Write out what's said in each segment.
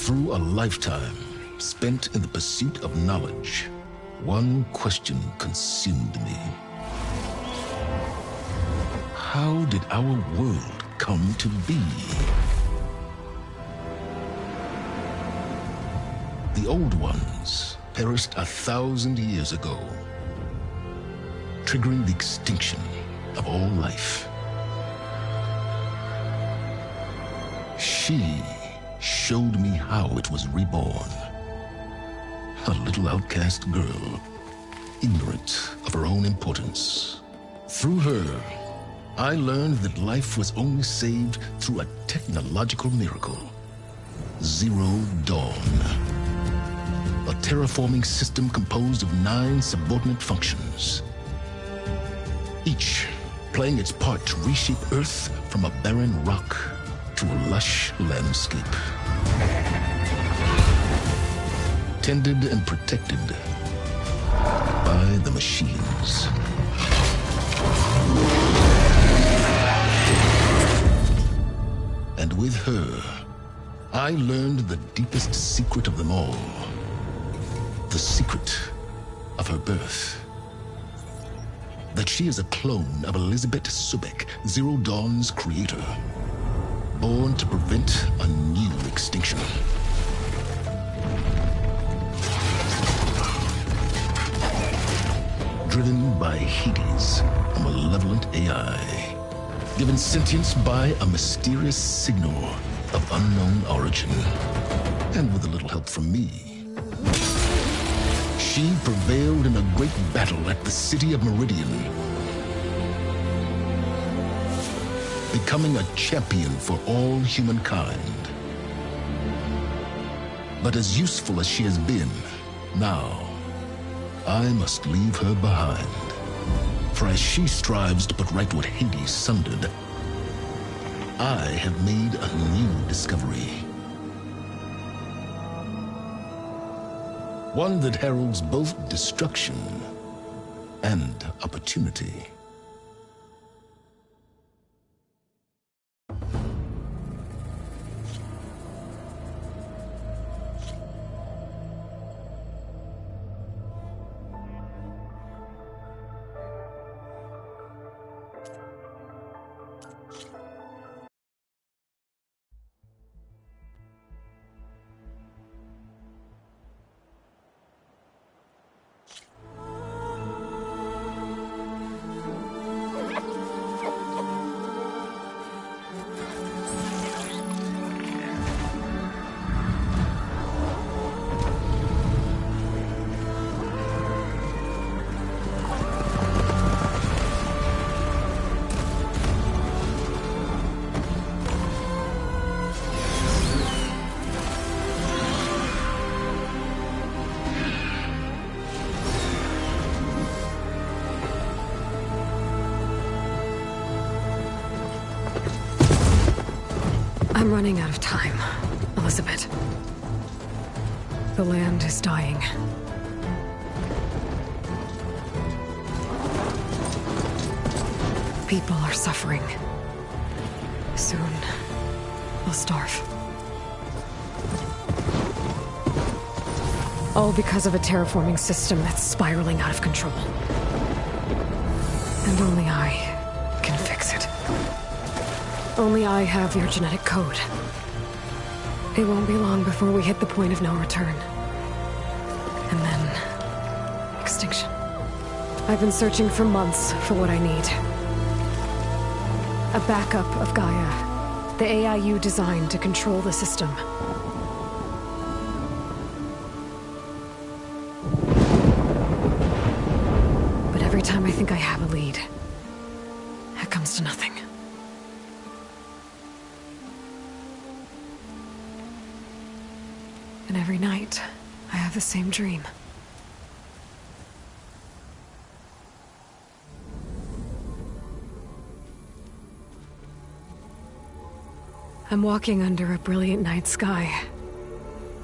Through a lifetime spent in the pursuit of knowledge, one question consumed me. How did our world come to be? The old ones perished 1,000 years ago, triggering the extinction of all life. She showed me how it was reborn. A little outcast girl, ignorant of her own importance. Through her, I learned that life was only saved through a technological miracle. Zero Dawn. A terraforming system composed of 9 subordinate functions, each playing its part to reshape Earth from a barren rock to a lush landscape. Tended and protected by the machines. And with her, I learned the deepest secret of them all. The secret of her birth. That she is a clone of Elizabeth Subek, Zero Dawn's creator. Born to prevent a new extinction. Driven by Hades, a malevolent AI. Given sentience by a mysterious signal of unknown origin. And with a little help from me, she prevailed in a great battle at the city of Meridian, becoming a champion for all humankind. But as useful as she has been, now, I must leave her behind. For as she strives to put right what Hades sundered, I have made a new discovery. One that heralds both destruction and opportunity. I'm running out of time, Elizabeth. The land is dying. People are suffering. Soon, we'll starve. All because of a terraforming system that's spiraling out of control. And only I can fix it. Only I have your genetic code. It won't be long before we hit the point of no return. And then... extinction. I've been searching for months for what I need. A backup of Gaia. The AI you designed to control the system. But every time I think I have a lead, it comes to nothing. And every night, I have the same dream. I'm walking under a brilliant night sky,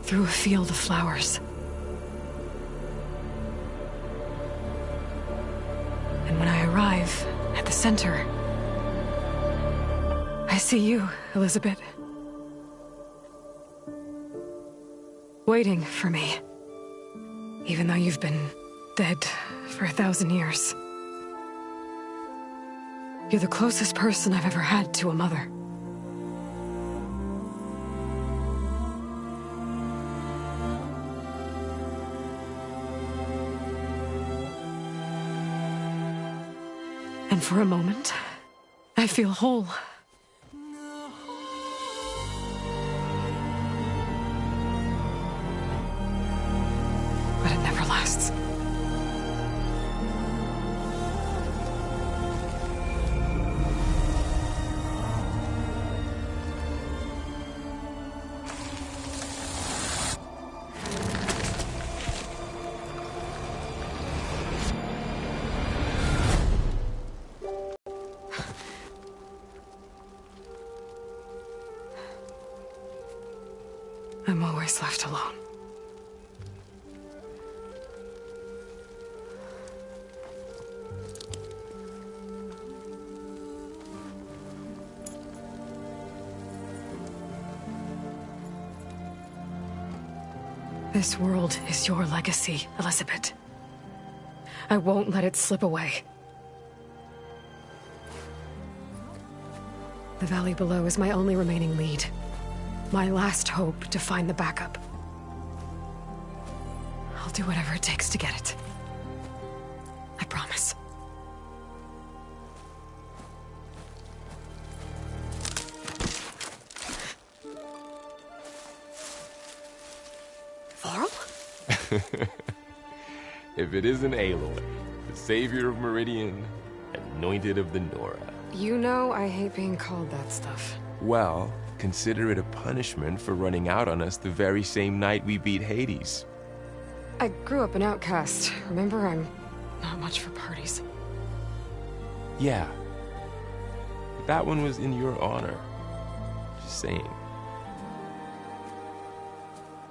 through a field of flowers. And when I arrive at the center, I see you, Elizabeth. waiting for me. Even though you've been dead for 1,000 years. You're the closest person I've ever had to a mother. And for a moment, I feel whole. But it never lasts. I'm always left alone. This world is your legacy, Elizabeth. I won't let it slip away. The valley below is my only remaining lead. My last hope to find the backup. I'll do whatever it takes to get it. I promise. Varl? If it isn't Aloy, the savior of Meridian, anointed of the Nora. You know I hate being called that stuff. Well, consider it a punishment for running out on us the very same night we beat Hades. I grew up an outcast. Remember, I'm not much for parties. Yeah. But that one was in your honor. Just saying.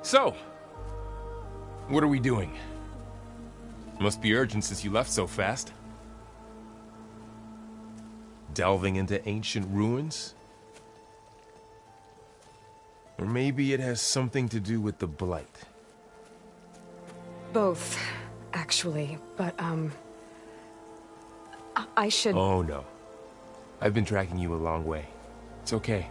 So, what are we doing? Must be urgent since you left so fast. Delving into ancient ruins? Or maybe it has something to do with the Blight. Both, actually, but, I should... Oh, no. I've been tracking you a long way. It's okay.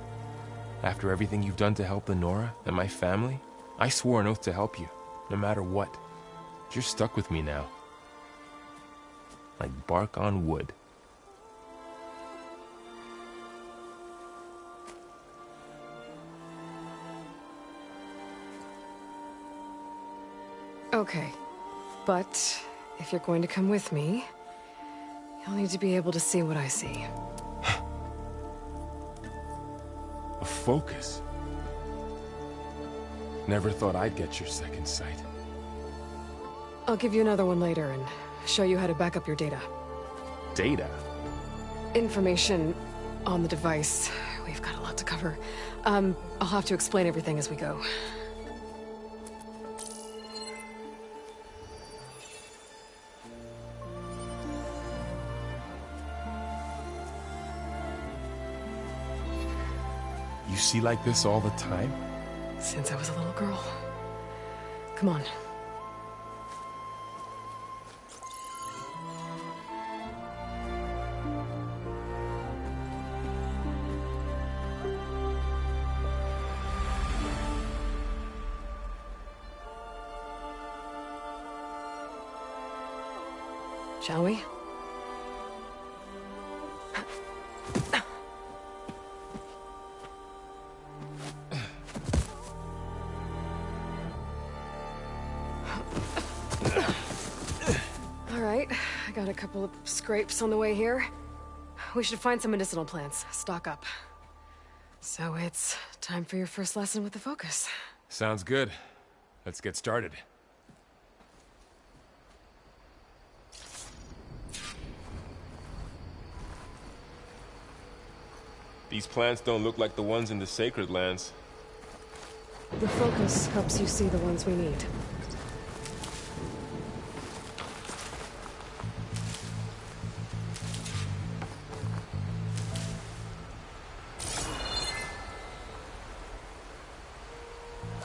After everything you've done to help the Nora and my family, I swore an oath to help you, no matter what. You're stuck with me now. Like bark on wood. Okay, but if you're going to come with me, you'll need to be able to see what I see. A focus? Never thought I'd get your second sight. I'll give you another one later and show you how to back up your data. Data? Information on the device. We've got a lot to cover. I'll have to explain everything as we go. You see like this all the time? Since I was a little girl. Come on. Shall we? All right, I got a couple of scrapes on the way here. We should find some medicinal plants, stock up. So it's time for your first lesson with the focus. Sounds good. Let's get started. These plants don't look like the ones in the Sacred Lands. The focus helps you see the ones we need.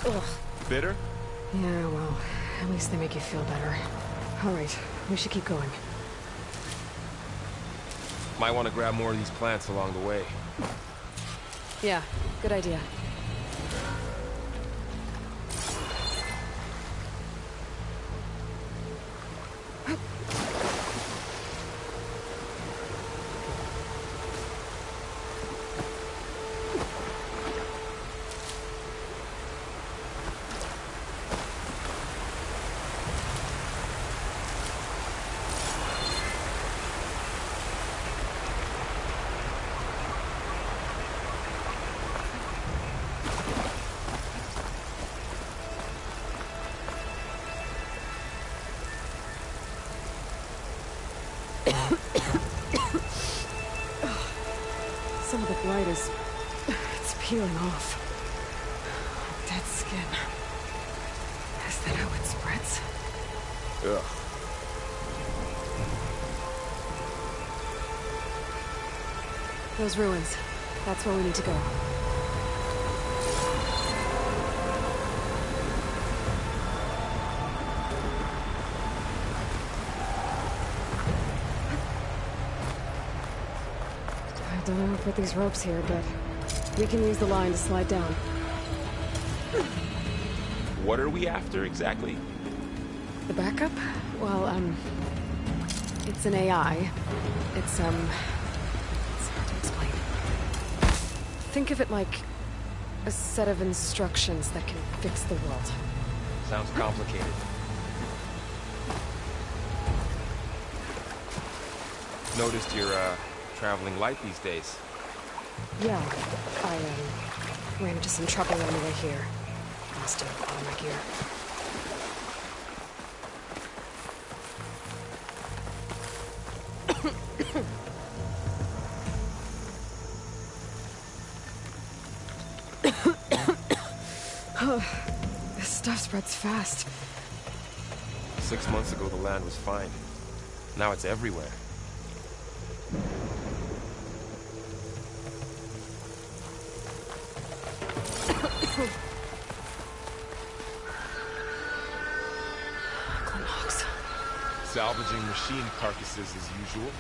Ugh. Bitter? Yeah, well, at least they make you feel better. All right, we should keep going. Might want to grab more of these plants along the way. Yeah, good idea. Some of the blight it's peeling off. Dead skin. Is that how it spreads? Ugh. Those ruins. That's where we need to go. I don't know how to put these ropes here, but we can use the line to slide down. What are we after exactly? The backup? Well, it's an AI. It's hard to explain. Think of it like a set of instructions that can fix the world. Sounds complicated. Noticed you're, traveling light these days. Yeah, I, ran into some trouble on the way here. Lost all my gear. This stuff spreads fast. 6 months ago, the land was fine. Now it's everywhere. Salvaging machine carcasses as usual.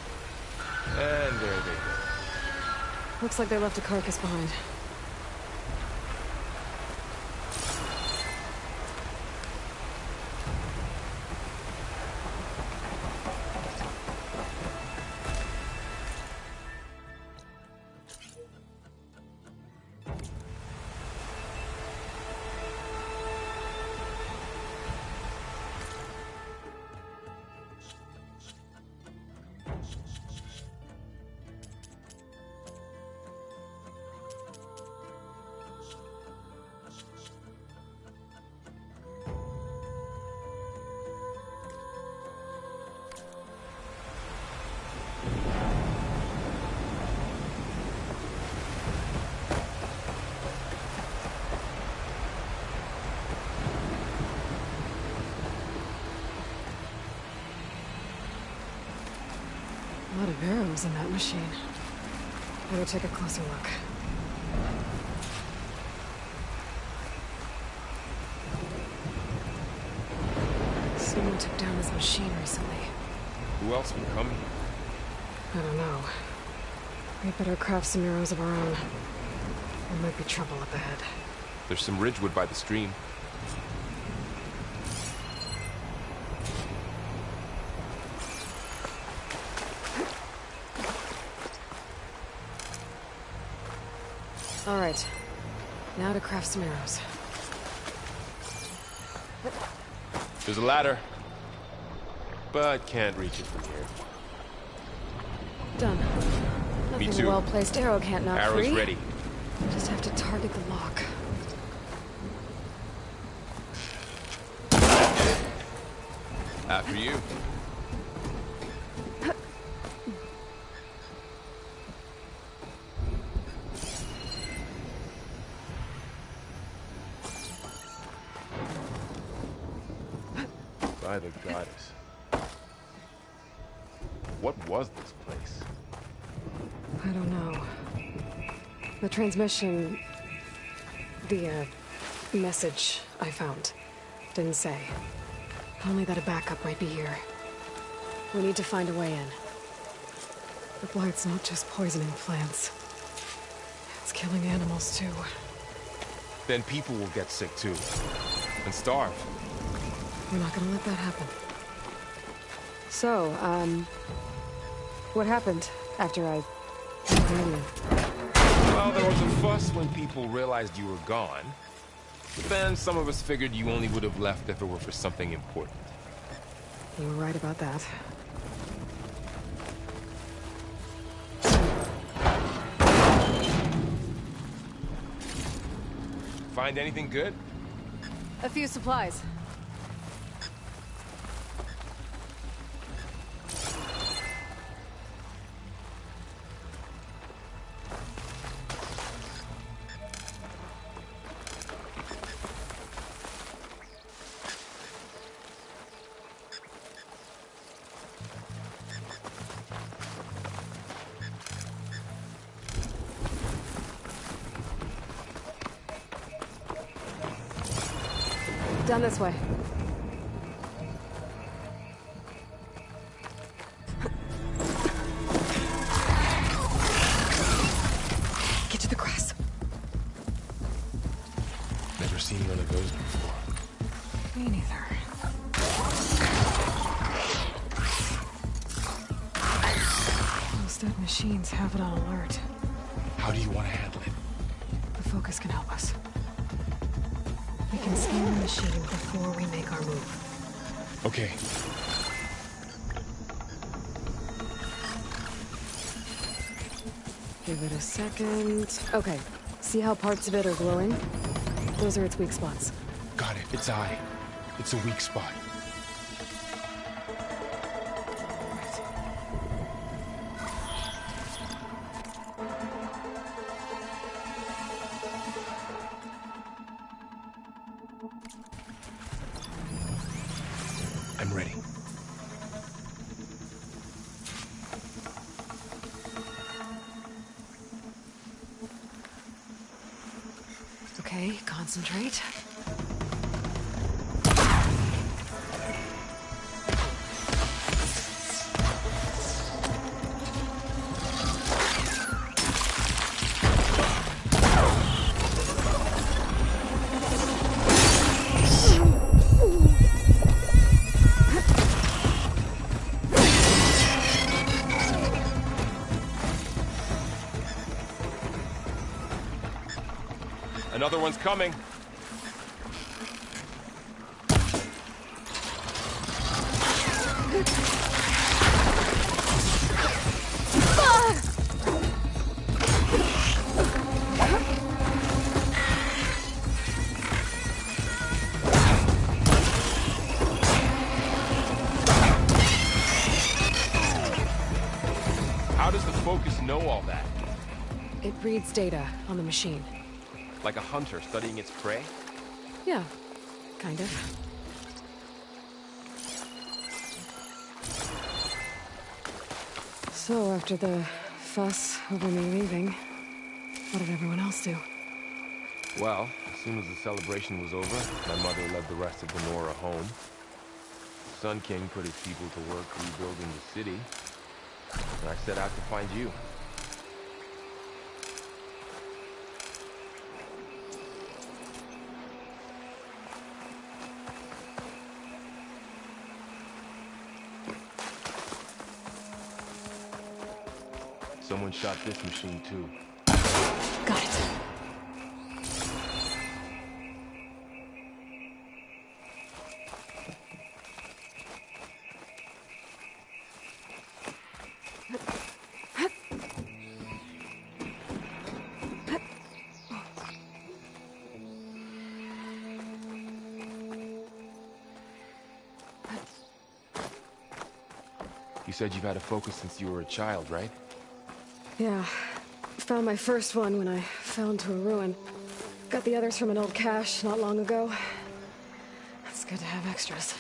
And there they go. Looks like they left a carcass behind. A lot of arrows in that machine. Better take a closer look. Someone took down this machine recently. Who else would come here? I don't know. We'd better craft some arrows of our own. There might be trouble up ahead. There's some ridgewood by the stream. All right. Now to craft some arrows. There's a ladder. But can't reach it from here. Done. Me Nothing too. a well-placed arrow can't knock Arrow's free. ready. Just have to target the lock. After you. By the goddess. What was this place? I don't know. The transmission... the, message I found. Didn't say. Only that a backup might be here. We need to find a way in. The blight's not just poisoning plants. It's killing animals, too. Then people will get sick, too. And starve. We're not gonna let that happen. So, what happened after I... Well, there was a fuss when people realized you were gone. But then some of us figured you only would have left if it were for something important. You were right about that. Find anything good? A few supplies. Down this way. Get to the grass. Never seen one of those before. Me neither. Those dead machines have it on alert. How do you want to handle it? The focus can help us. We can scan the machine before we make our move. Okay. Give it a second. Okay. See how parts of it are glowing? Those are its weak spots. Got it. Its eye. It's a weak spot. I'm ready. Okay, concentrate. Another one's coming. How does the focus know all that? It reads data on the machine. Like a hunter studying its prey? Yeah, kind of. So, after the fuss over me leaving, what did everyone else do? Well, as soon as the celebration was over, my mother led the rest of the Nora home. The Sun King put his people to work rebuilding the city, and I set out to find you. Someone shot this machine too. Got it. You said you've had a focus since you were a child, right? Yeah. Found my first one when I fell into a ruin. Got the others from an old cache not long ago. It's good to have extras.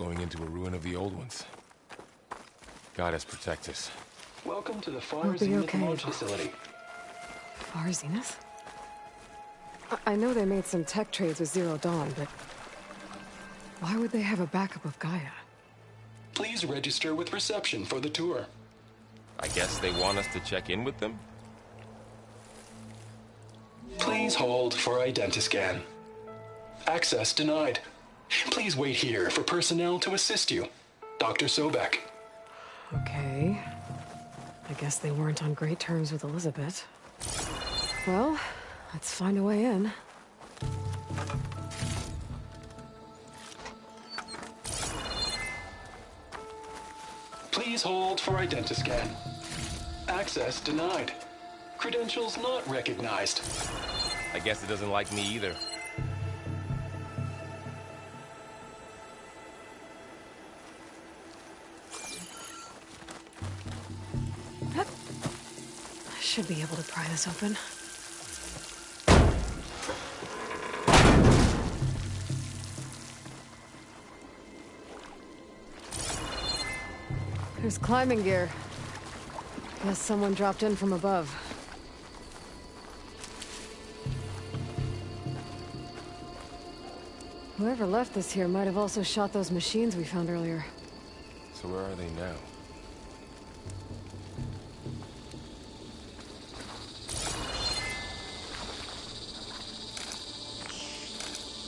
going into a ruin of the old ones. Goddess protect us. Welcome to the Far We'll be Zenith okay. launch facility. Far Zenith? I know they made some tech trades with Zero Dawn, but why would they have a backup of Gaia? Please register with reception for the tour. I guess they want us to check in with them? Please hold for identiscan. Access denied. Please wait here for personnel to assist you. Dr. Sobek. Okay. I guess they weren't on great terms with Elizabeth. Well, let's find a way in. Please hold for identiscan. Access denied. Credentials not recognized. I guess it doesn't like me either. I should be able to pry this open. There's climbing gear. Guess someone dropped in from above. Whoever left this here might have also shot those machines we found earlier. So where are they now?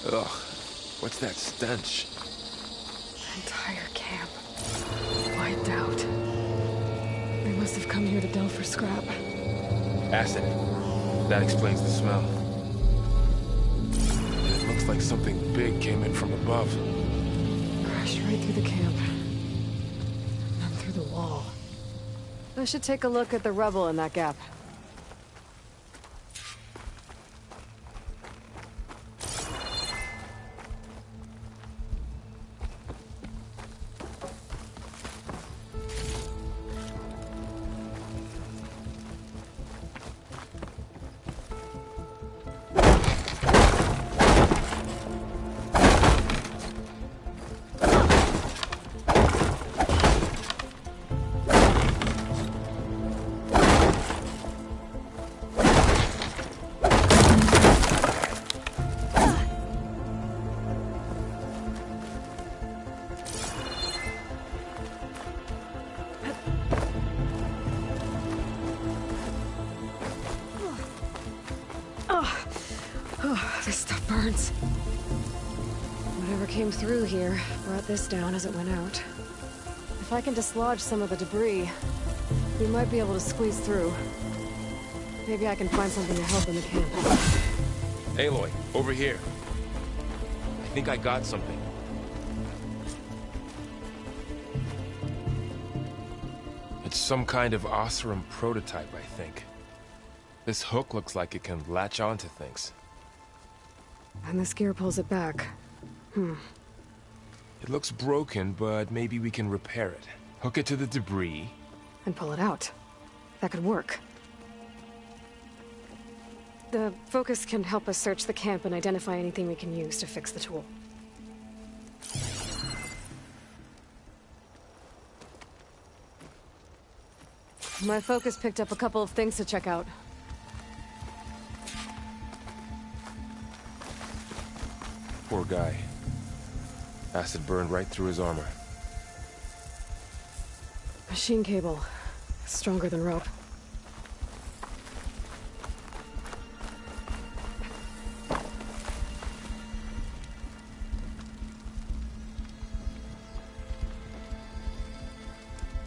Ugh, what's that stench? Entire camp. Wiped out. They must have come here to delve for scrap. Acid. That explains the smell. It looks like something big came in from above. Crashed right through the camp. And through the wall. I should take a look at the rubble in that gap. This stuff burns. Whatever came through here brought this down as it went out. If I can dislodge some of the debris, we might be able to squeeze through. Maybe I can find something to help in the camp. Aloy, over here. I think I got something. It's some kind of Oseram prototype, I think. This hook looks like it can latch onto things. And this gear pulls it back. It looks broken, but maybe we can repair it. Hook it to the debris. And pull it out. That could work. The focus can help us search the camp and identify anything we can use to fix the tool. My focus picked up a couple of things to check out. Poor guy. Acid burned right through his armor. Machine cable. Stronger than rope.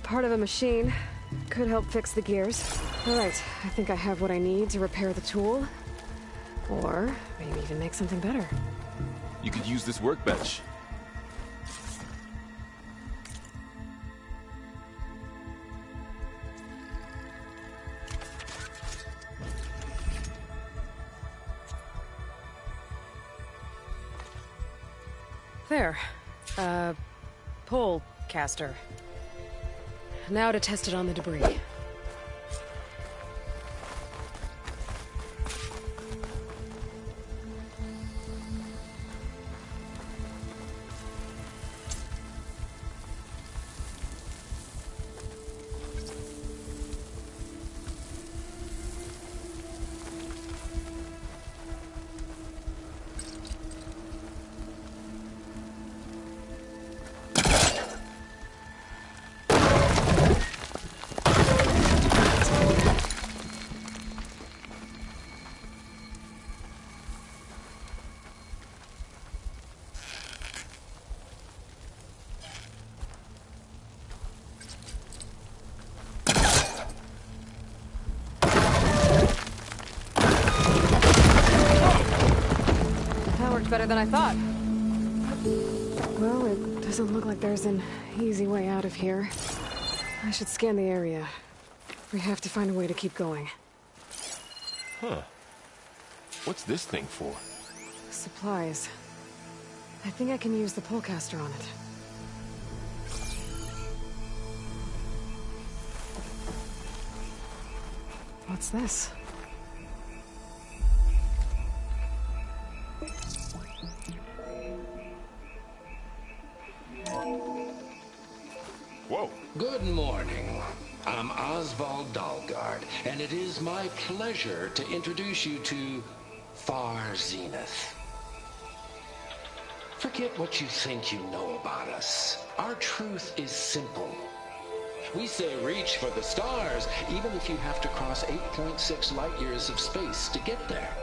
Part of a machine. Could help fix the gears. Alright, I think I have what I need to repair the tool. Or maybe even make something better. You could use this workbench. There. Pole caster. Now to test it on the debris. better than I thought. Well, it doesn't look like there's an easy way out of here. I should scan the area. We have to find a way to keep going. Huh. What's this thing for? Supplies. I think I can use the pullcaster on it. What's this? Whoa. Good morning. I'm Oswald Dalgard, and it is my pleasure to introduce you to Far Zenith. Forget what you think you know about us. Our truth is simple. We say reach for the stars, even if you have to cross 8.6 light years of space to get there.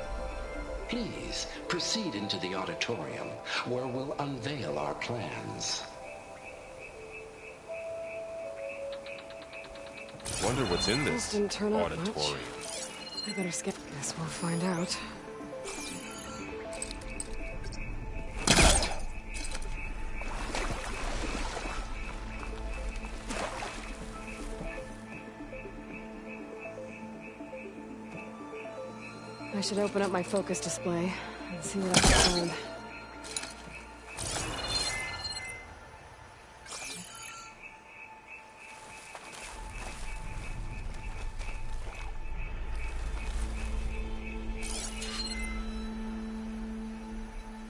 Please proceed into the auditorium, where we'll unveil our plans. Wonder what's in this Didn't turn out auditorium. much. I better skip. Guess we'll find out. I should open up my focus display and see what I can find.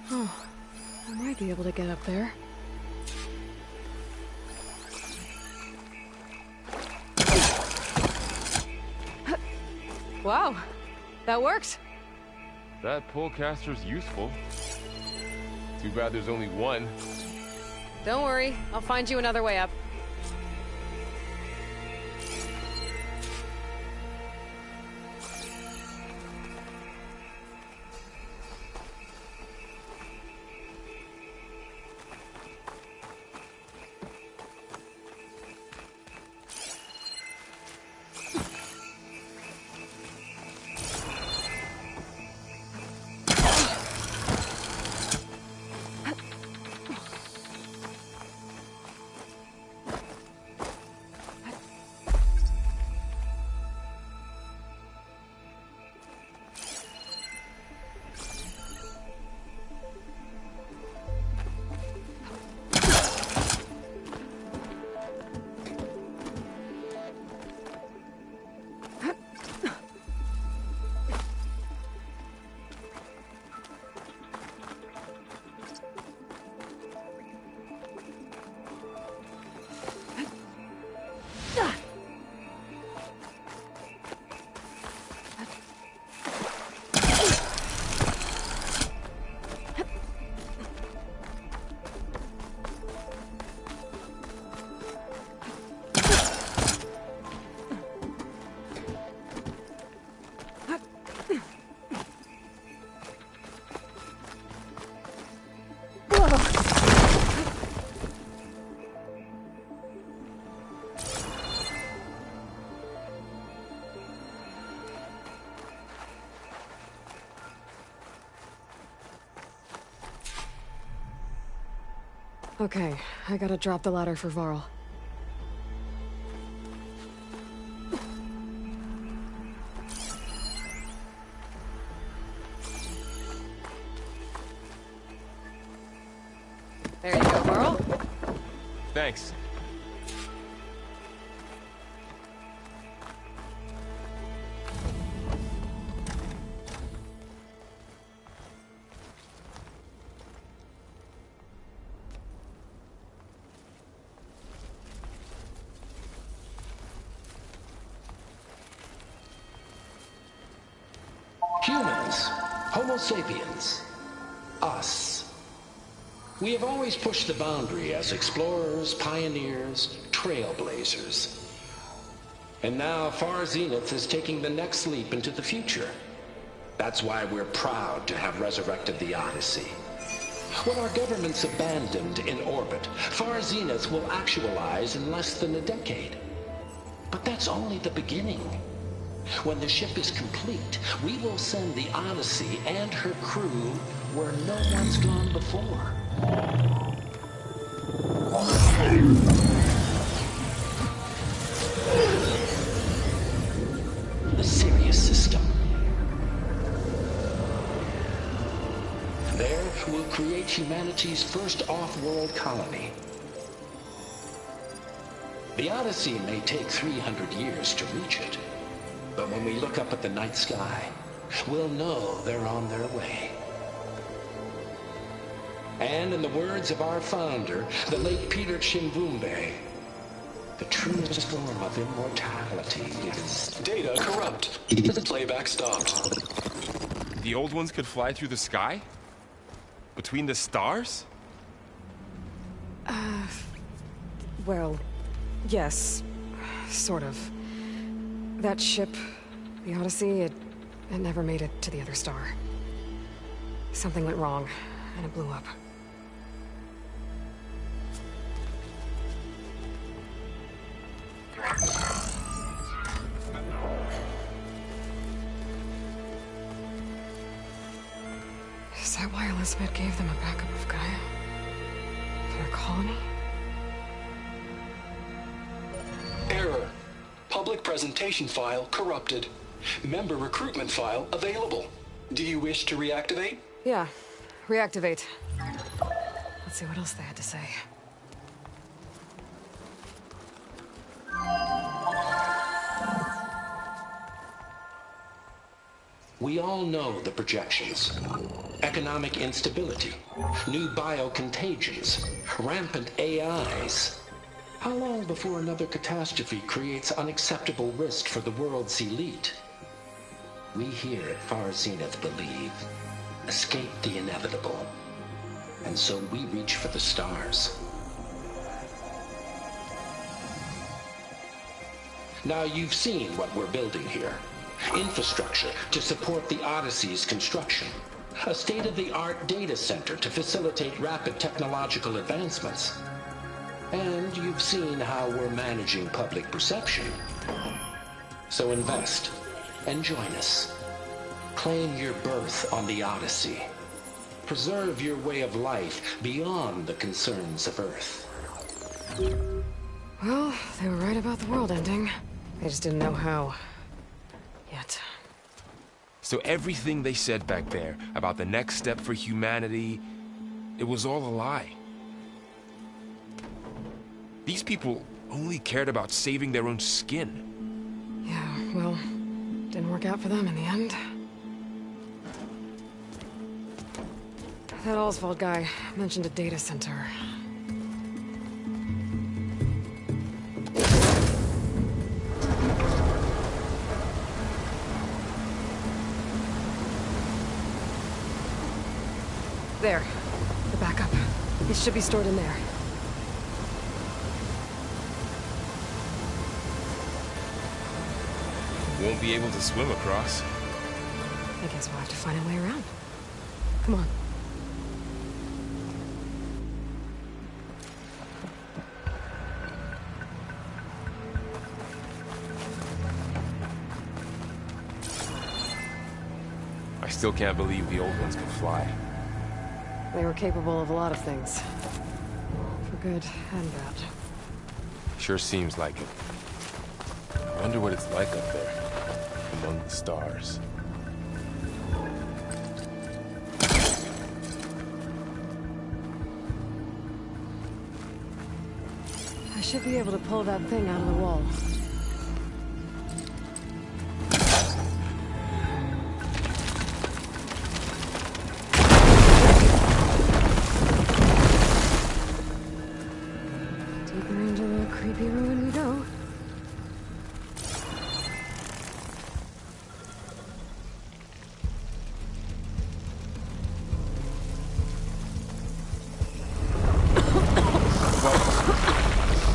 Oh, I might be able to get up there. Wow, that worked. That pullcaster's useful. Too bad there's only one. Don't worry, I'll find you another way up. Okay, I gotta drop the ladder for Varl. There you go, Varl. Thanks. Humans, Homo sapiens, us. We have always pushed the boundary as explorers, pioneers, trailblazers. And now Far Zenith is taking the next leap into the future. That's why we're proud to have resurrected the Odyssey. When our government's abandoned in orbit, Far Zenith will actualize in less than a decade. But that's only the beginning. When the ship is complete, we will send the Odyssey and her crew where no one's gone before. The Sirius system. There we'll create humanity's first off-world colony. The Odyssey may take 300 years to reach it, but when we look up at the night sky, we'll know they're on their way. And in the words of our founder, the late Peter Chimbumbe, the truest form of immortality is... Data corrupt. Playback stopped. The old ones could fly through the sky? Between the stars? Well, yes. Sort of. That ship, the Odyssey, it never made it to the other star. Something went wrong, and it blew up. Is that why Elizabeth gave them a backup of Gaia? For their colony? Error. Public presentation file corrupted. Member recruitment file available. Do you wish to reactivate? Yeah. Reactivate. Let's see what else they had to say. We all know the projections. Economic instability, new biocontagions, rampant AIs. How long before another catastrophe creates unacceptable risk for the world's elite? We here at Far Zenith believe, escape the inevitable. And so we reach for the stars. Now you've seen what we're building here. Infrastructure to support the Odyssey's construction. A state-of-the-art data center to facilitate rapid technological advancements. And you've seen how we're managing public perception. So invest and join us. Claim your berth on the Odyssey. Preserve your way of life beyond the concerns of Earth. Well, they were right about the world ending. They just didn't know how. Yet. So everything they said back there about the next step for humanity, it was all a lie. These people only cared about saving their own skin. Yeah, well, didn't work out for them in the end. That Oswald guy mentioned a data center. There. The backup. It should be stored in there. Won't be able to swim across. I guess we'll have to find a way around. Come on. I still can't believe the old ones could fly. They were capable of a lot of things. For good and bad. Sure seems like it. I wonder what it's like up there, among the stars. I should be able to pull that thing out of the wall. Deeper into the creepy ruin we go.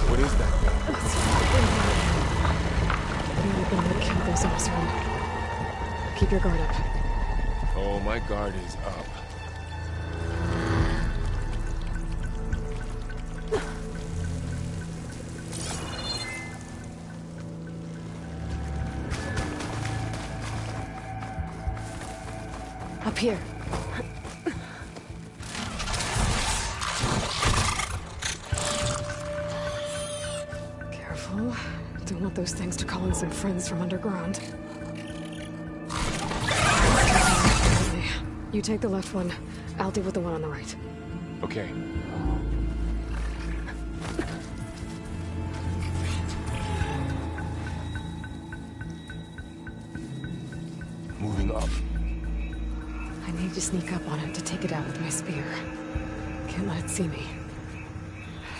What is that? You're gonna kill those Osram. Keep your guard up. Oh, my guard is up. Up here. those things to call in some friends from underground. You take the left one. I'll deal with the one on the right. Okay. Moving up. I need to sneak up on it to take it out with my spear. Can't let it see me.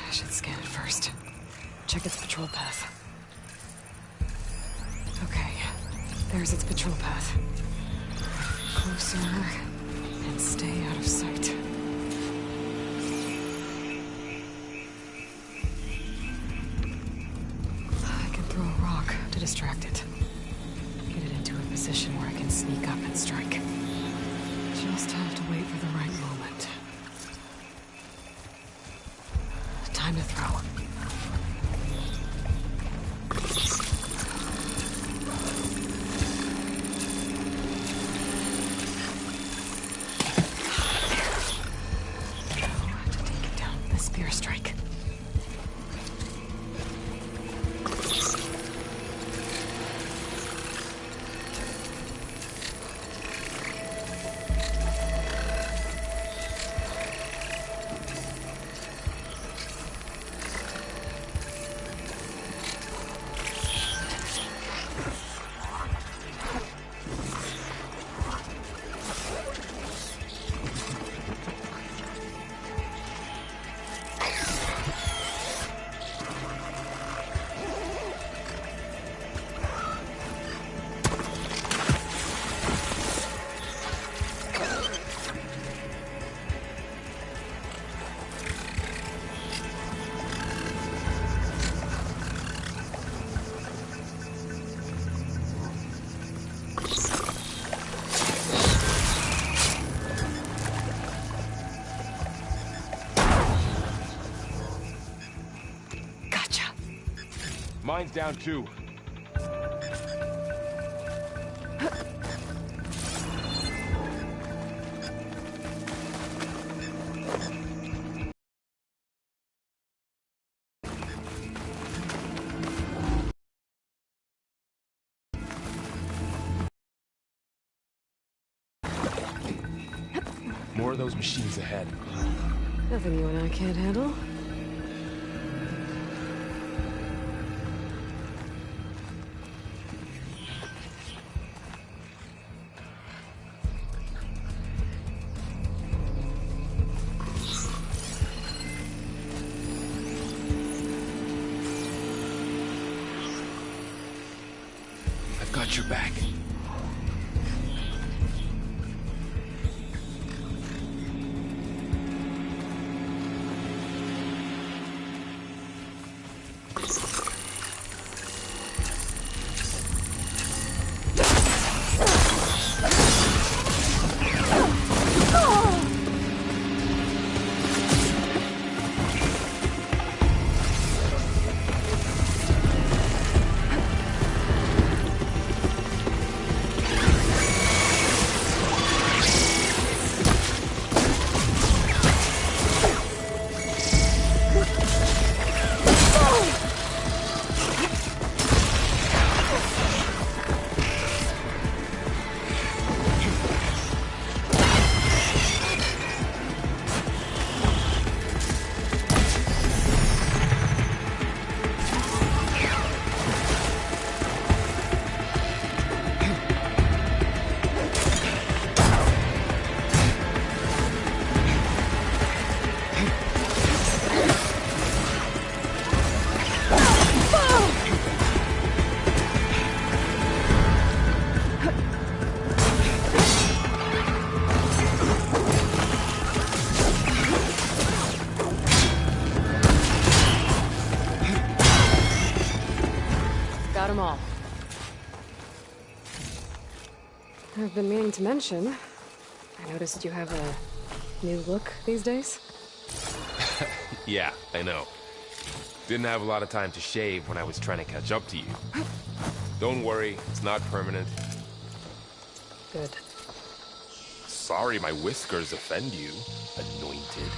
I should scan it first. Check its patrol path. Okay, there's its patrol path. Closer, and stay out of sight. I can throw a rock to distract it. Get it into a position where I can sneak up and strike. Just have to wait for the right moment. Time to throw. Strike. Mine's down too. More of those machines ahead. Nothing you and I can't handle. I've got your back. Got 'em all. I've been meaning to mention, I noticed you have a new look these days. Yeah, I know. Didn't have a lot of time to shave when I was trying to catch up to you. Don't worry, it's not permanent. Good. Sorry my whiskers offend you, anointed.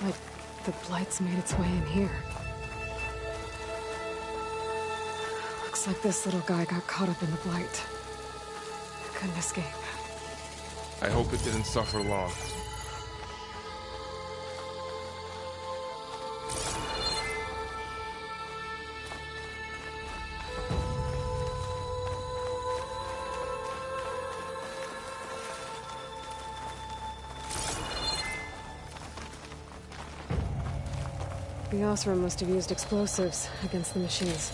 like the blight's made its way in here. Looks like this little guy got caught up in the blight. Couldn't escape. I hope it didn't suffer long. The Osram must have used explosives against the machines.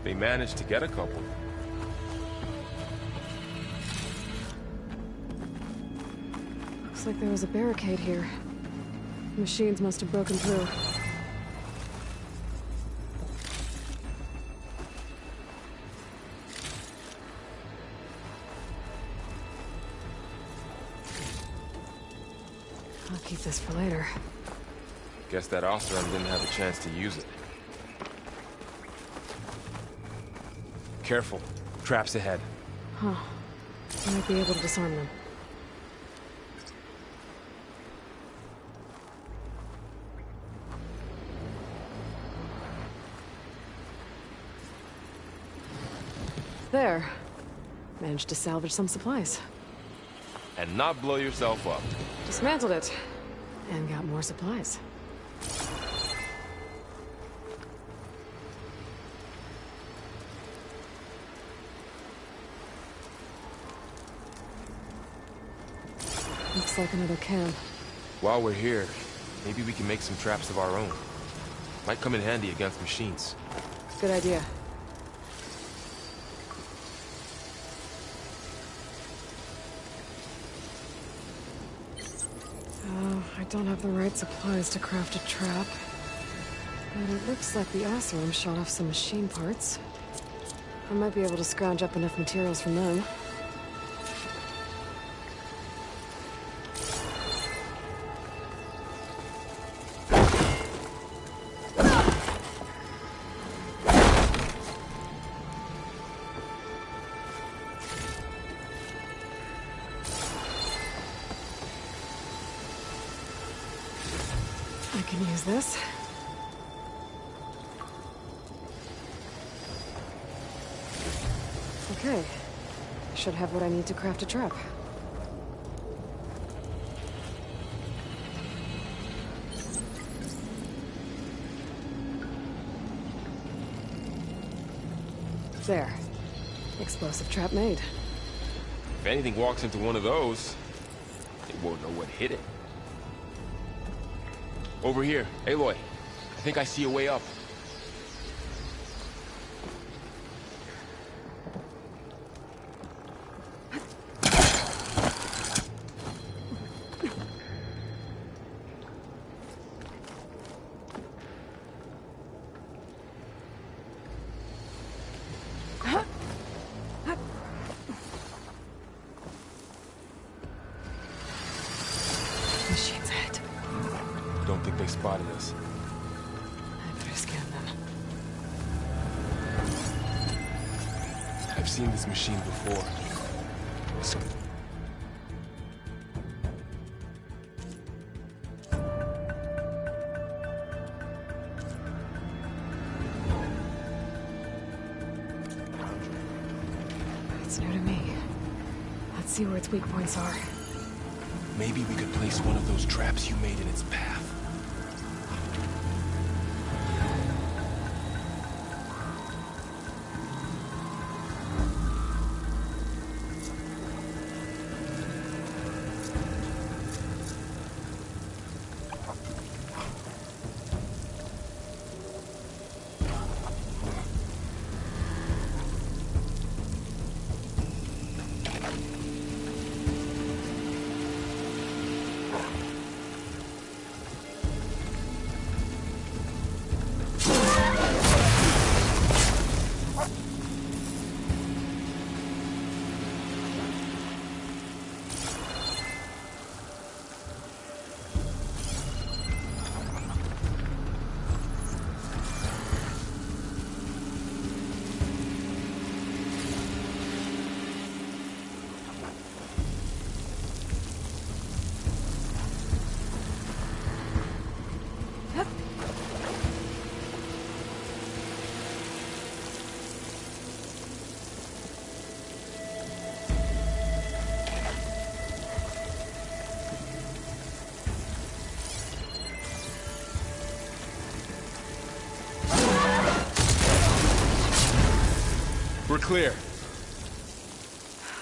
They managed to get a couple. Looks like there was a barricade here. Machines must have broken through. I'll keep this for later. Guess that Osram didn't have a chance to use it. Careful. Traps ahead. Huh. I might be able to disarm them. There. Managed to salvage some supplies. And not blow yourself up. Dismantled it. And got more supplies. Looks like another camp. While we're here, maybe we can make some traps of our own. Might come in handy against machines. Good idea. I don't have the right supplies to craft a trap. But it looks like the Osram shot off some machine parts. I might be able to scrounge up enough materials from them. I can use this. Okay. I should have what I need to craft a trap. There. Explosive trap made. If anything walks into one of those, they won't know what hit it. Over here, Aloy. I think I see a way up. Machine's ahead. Don't think they spotted us. I better scan them. I've seen this machine before. It's new to me. Let's see where its weak points are. Maybe we could place one of those traps you made in its path. We're clear.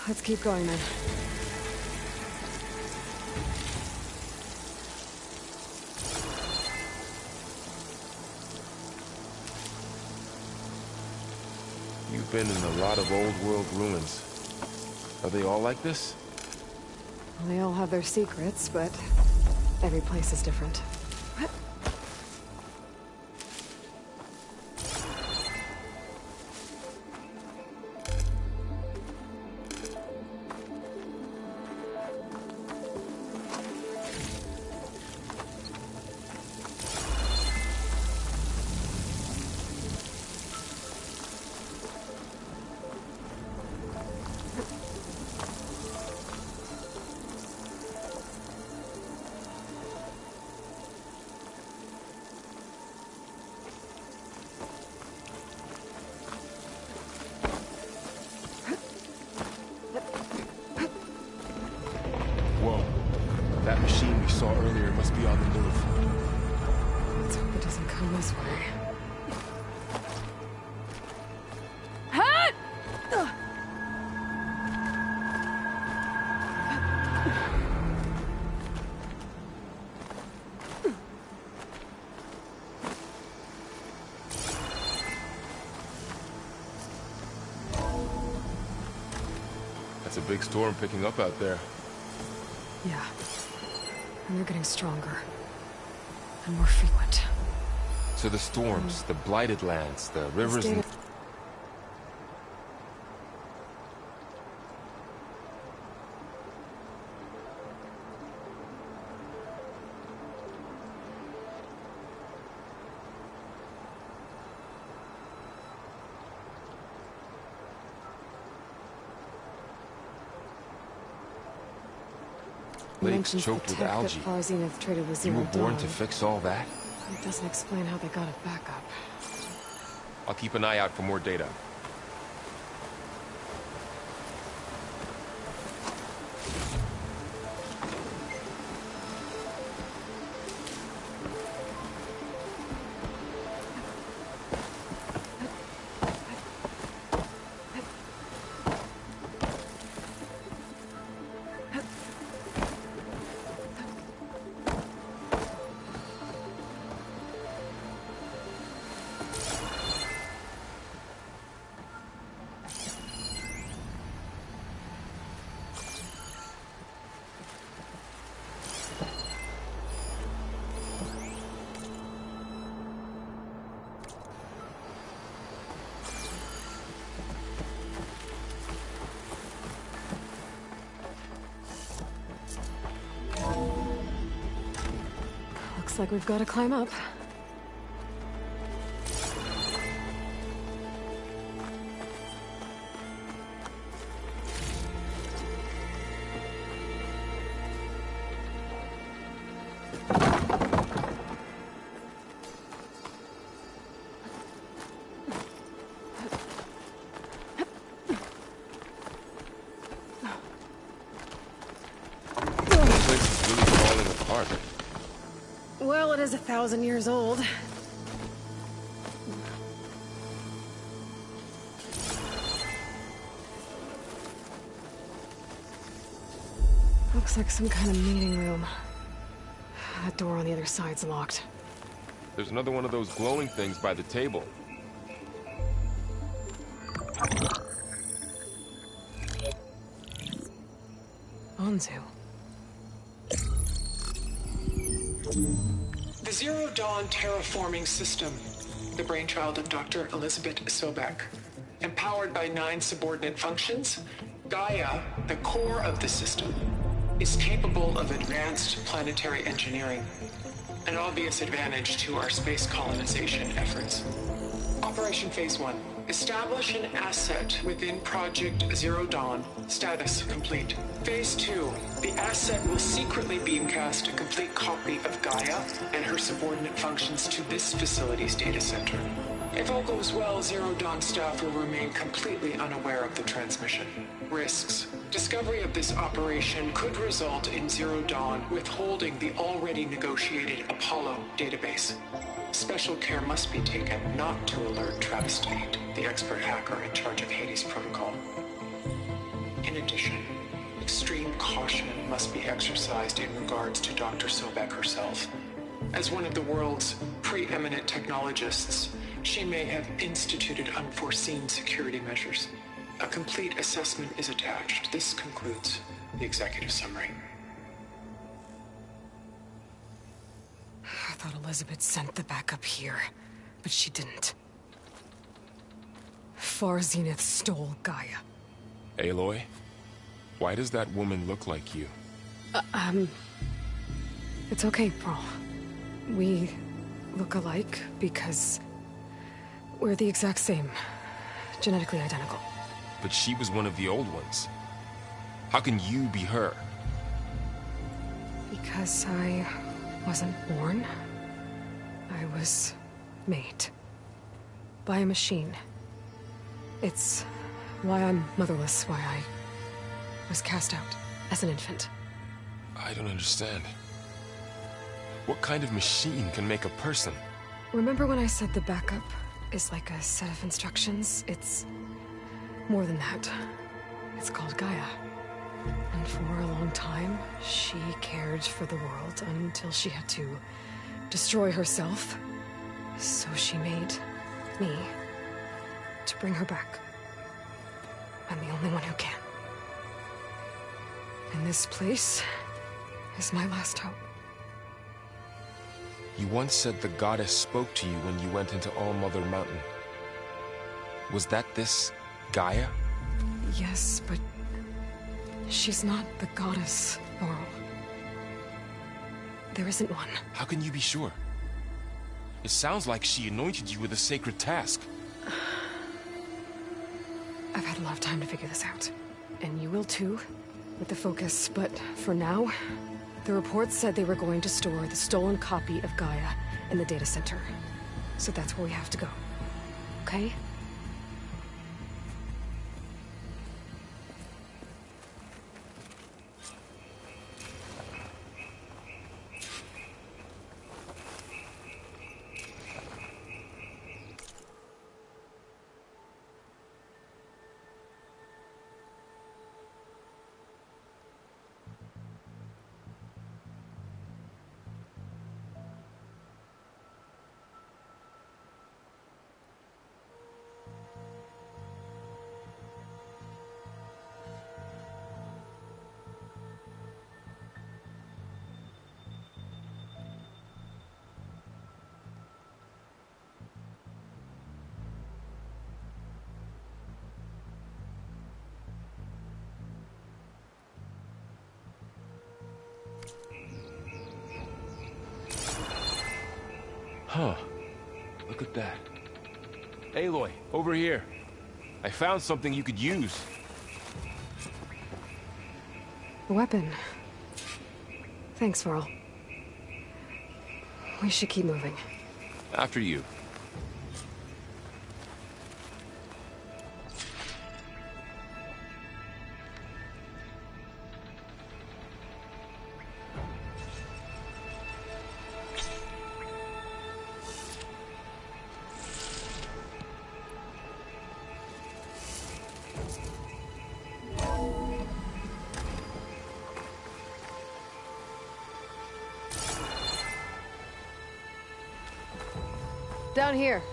Let's keep going then. You've been in a lot of old world ruins. Are they all like this? Well, they all have their secrets, but every place is different. Whoa. That machine we saw earlier must be on the move. Let's hope it doesn't come this way. That's a big storm picking up out there. Yeah. And they're getting stronger. And more frequent. So the storms, the blighted lands, the rivers... Data- lakes mentions choked the with tech algae. that Farzine have traded with You Zero were born Dawn. to fix all that? It doesn't explain how they got it back up. I'll keep an eye out for more data. Looks like we've got to climb up. This place is really falling apart. Well, it is 1,000 years old. Looks like some kind of meeting room. That door on the other side's locked. There's another one of those glowing things by the table. Anzu. The Zero Dawn terraforming system, the brainchild of Dr. Elizabeth Sobek. Empowered by 9 subordinate functions, Gaia, the core of the system, is capable of advanced planetary engineering, an obvious advantage to our space colonization efforts. Operation Phase 1. Establish an asset within Project Zero Dawn. Status complete. Phase 2. The asset will secretly beamcast a complete copy of Gaia and her subordinate functions to this facility's data center. If all goes well, Zero Dawn staff will remain completely unaware of the transmission. Risks. Discovery of this operation could result in Zero Dawn withholding the already negotiated Apollo database. Special care must be taken not to alert Travis Tate, the expert hacker in charge of Hades Protocol. In addition, extreme caution must be exercised in regards to Dr. Sobek herself. As one of the world's preeminent technologists, she may have instituted unforeseen security measures. A complete assessment is attached. This concludes the executive summary. I thought Elizabeth sent the backup here, but she didn't. Far Zenith stole Gaia. Aloy, why does that woman look like you? It's okay, Pearl. We look alike because we're the exact same. Genetically identical. But she was one of the old ones. How can you be her? Because I wasn't born. I was made. By a machine. It's why I'm motherless, why I was cast out as an infant. I don't understand. What kind of machine can make a person? Remember when I said the backup is like a set of instructions? It's more than that. It's called Gaia. And for a long time, she cared for the world until she had to destroy herself. So she made me to bring her back. I'm the only one who can. And this place is my last hope. You once said the goddess spoke to you when you went into All-Mother Mountain. Was that this Gaia? Yes, but she's not the goddess, Laurel. There isn't one. How can you be sure? It sounds like she anointed you with a sacred task. I've had a lot of time to figure this out. And you will too, with the focus. But for now, the reports said they were going to store the stolen copy of Gaia in the data center. So that's where we have to go. Okay? Huh. Look at that. Aloy, over here. I found something you could use. A weapon. Thanks, Varl. We should keep moving. After you. Down here.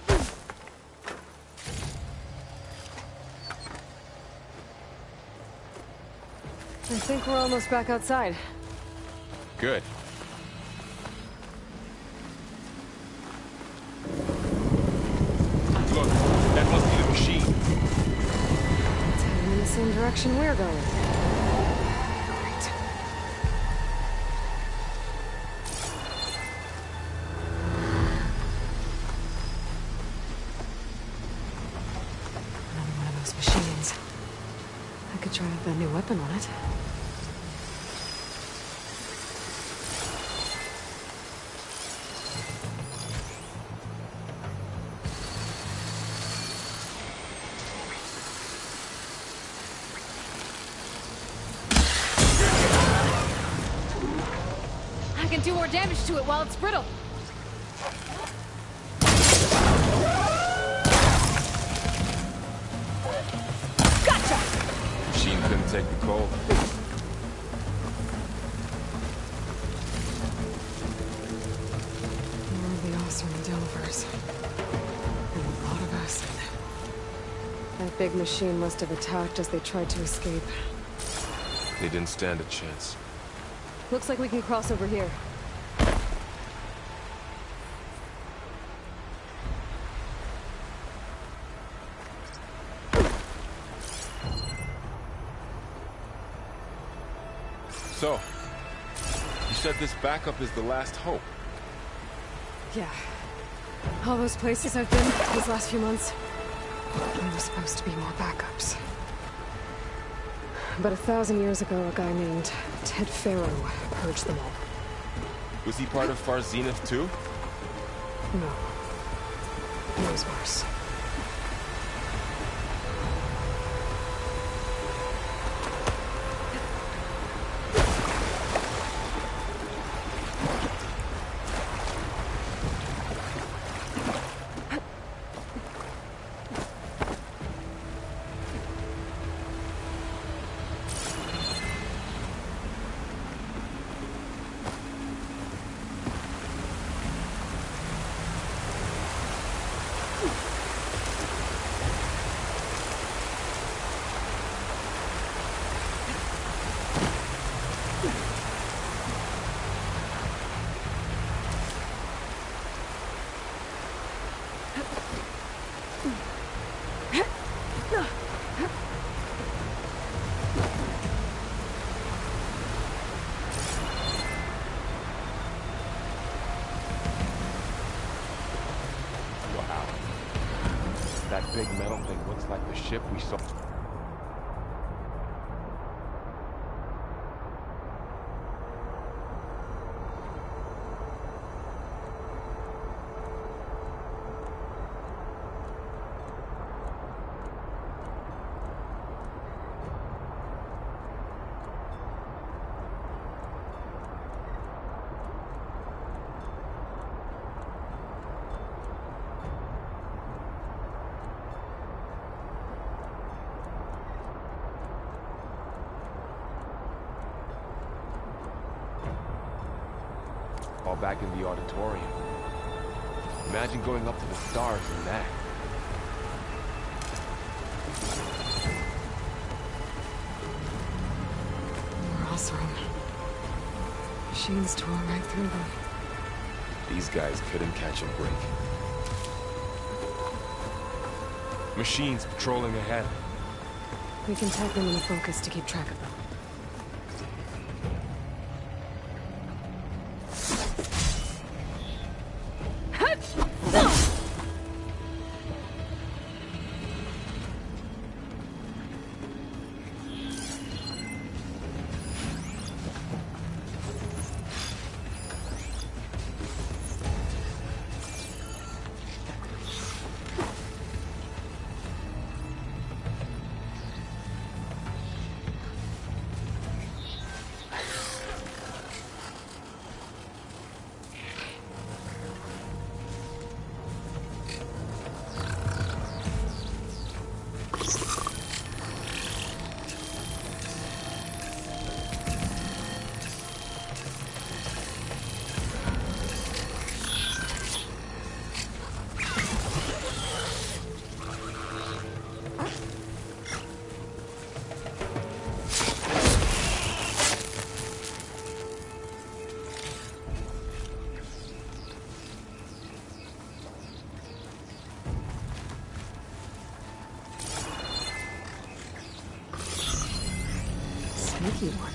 I think we're almost back outside. Good. Look, that must be the machine. It's heading in the same direction we're going. Great. Another one of those machines. I could try out that new weapon on it. I can do more damage to it while it's brittle. Gotcha! Machine couldn't take the cold. More of the Oseram Delvers. And a lot of acid. That big machine must have attacked as they tried to escape. They didn't stand a chance. Looks like we can cross over here. So, you said this backup is the last hope. Yeah. All those places I've been these last few months, there were supposed to be more backups. But 1,000 years ago, a guy named Ted Farrow purged them all. Was he part of Far Zenith too? No. It was worse. That big metal thing looks like the ship we saw. All back in the auditorium. Imagine going up to the stars in that. More Oseram. Machines tore right through them. These guys couldn't catch a break. Machines patrolling ahead. We can tag them in the focus to keep track of them. Sneaky one.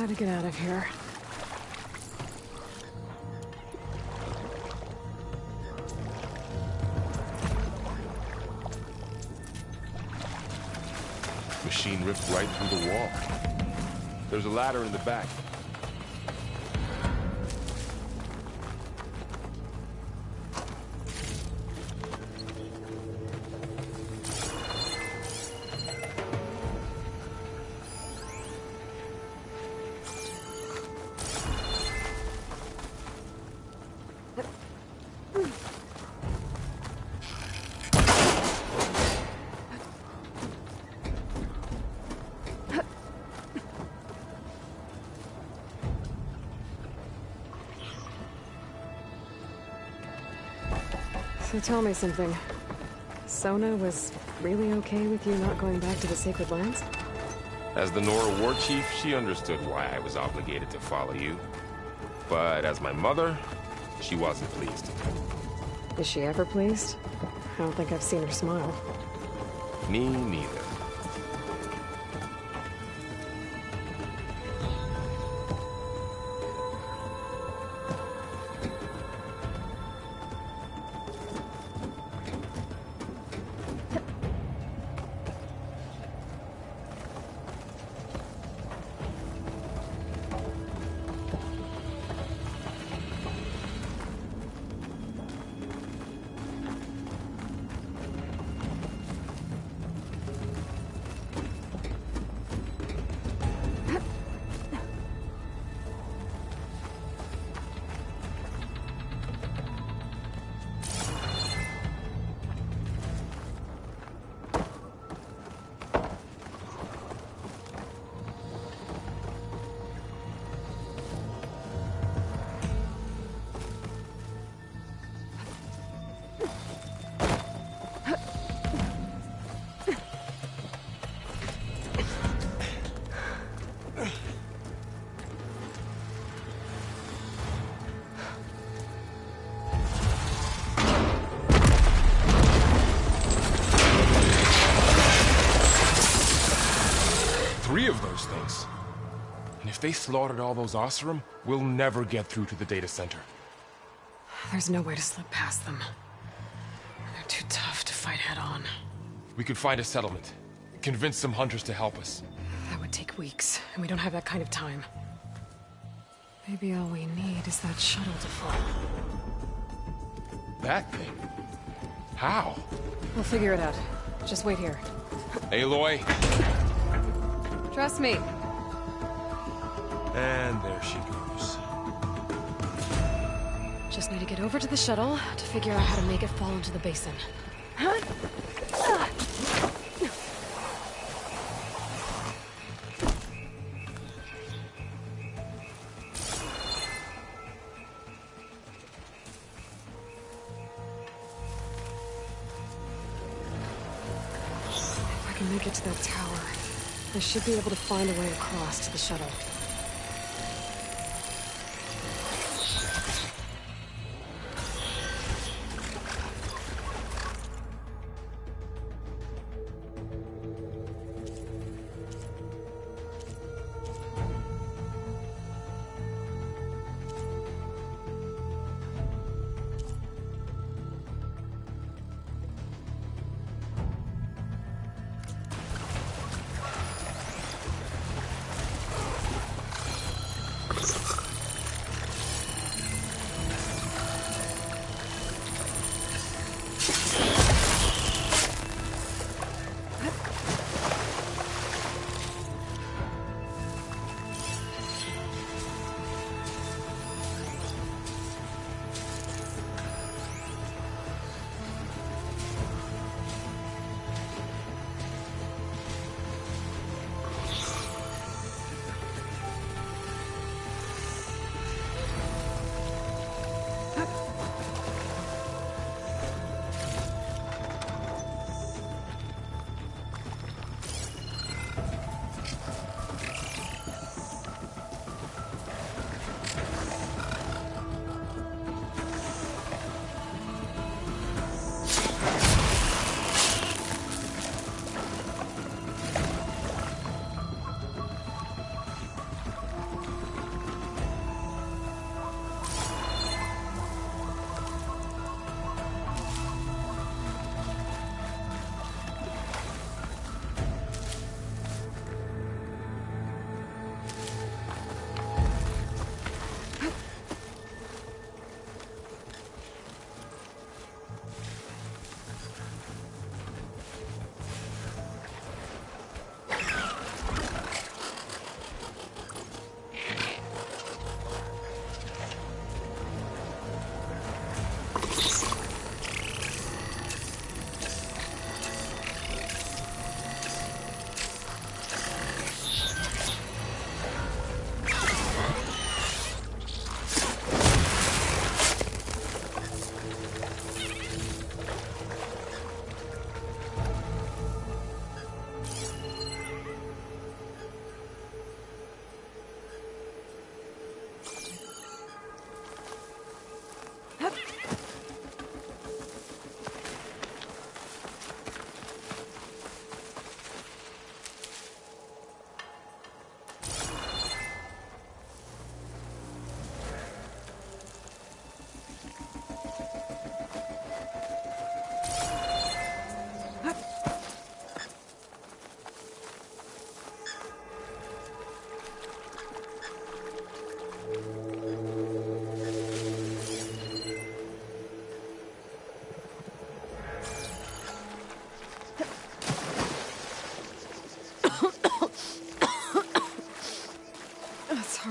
how to get out of here. Machine ripped right through the wall. There's a ladder in the back. So tell me something. Sona was really okay with you not going back to the Sacred Lands? As the Nora war chief, she understood why I was obligated to follow you. But as my mother, she wasn't pleased. Is she ever pleased? I don't think I've seen her smile. Me neither. Three of those things. And if they slaughtered all those Oseram, we'll never get through to the data center. There's no way to slip past them. They're too tough to fight head-on. We could find a settlement. Convince some hunters to help us. That would take weeks, and we don't have that kind of time. Maybe all we need is that shuttle to fall. That thing? How? We'll figure it out. Just wait here. Aloy. Trust me. And there she goes. Just need to get over to the shuttle to figure out how to make it fall into the basin. If I can make it to that tower, I should be able to find a way across to the shuttle.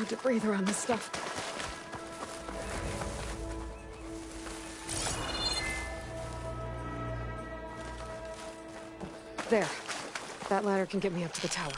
hard to breathe around this stuff. There. That ladder can get me up to the tower.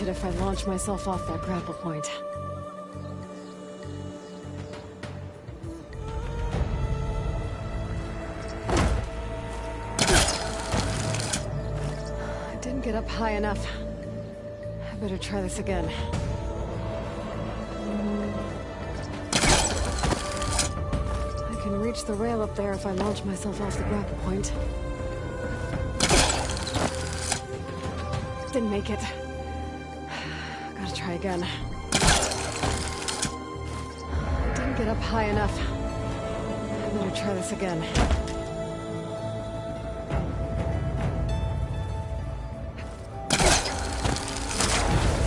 If I launch myself off that grapple point. I didn't get up high enough. I better try this again. I can reach the rail up there if I launch myself off the grapple point. Didn't make it. Gotta try again. Didn't get up high enough. I better try this again.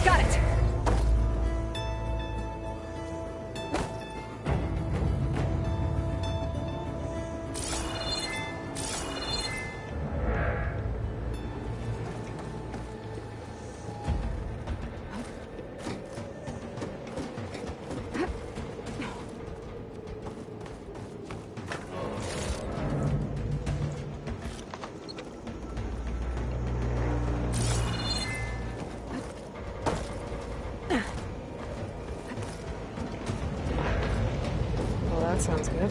Got it! That sounds good.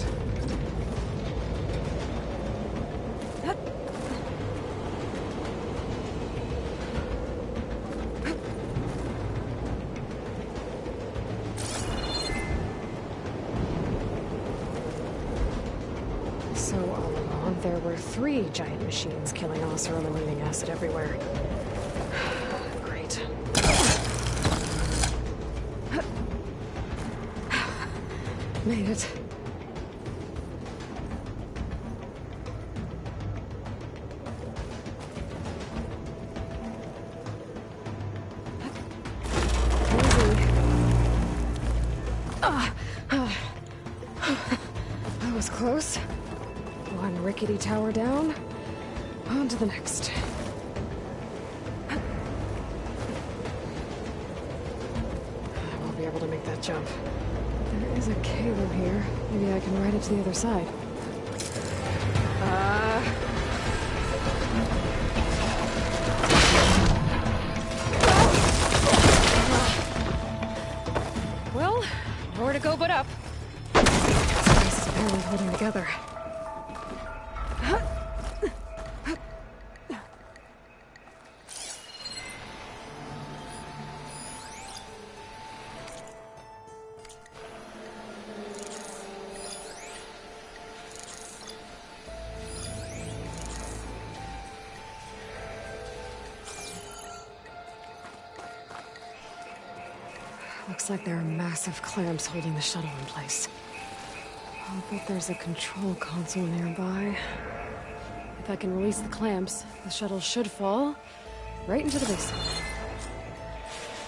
So all along, there were 3 giant machines killing us or eliminating acid everywhere. Great. Made it. That was close. One rickety tower down. On to the next. I won't be able to make that jump. There is a cable here. Maybe I can ride it to the other side. Well, nowhere to go but up. This is barely holding together. Looks like there are massive clamps holding the shuttle in place. I'll bet there's a control console nearby. If I can release the clamps, the shuttle should fall right into the basin.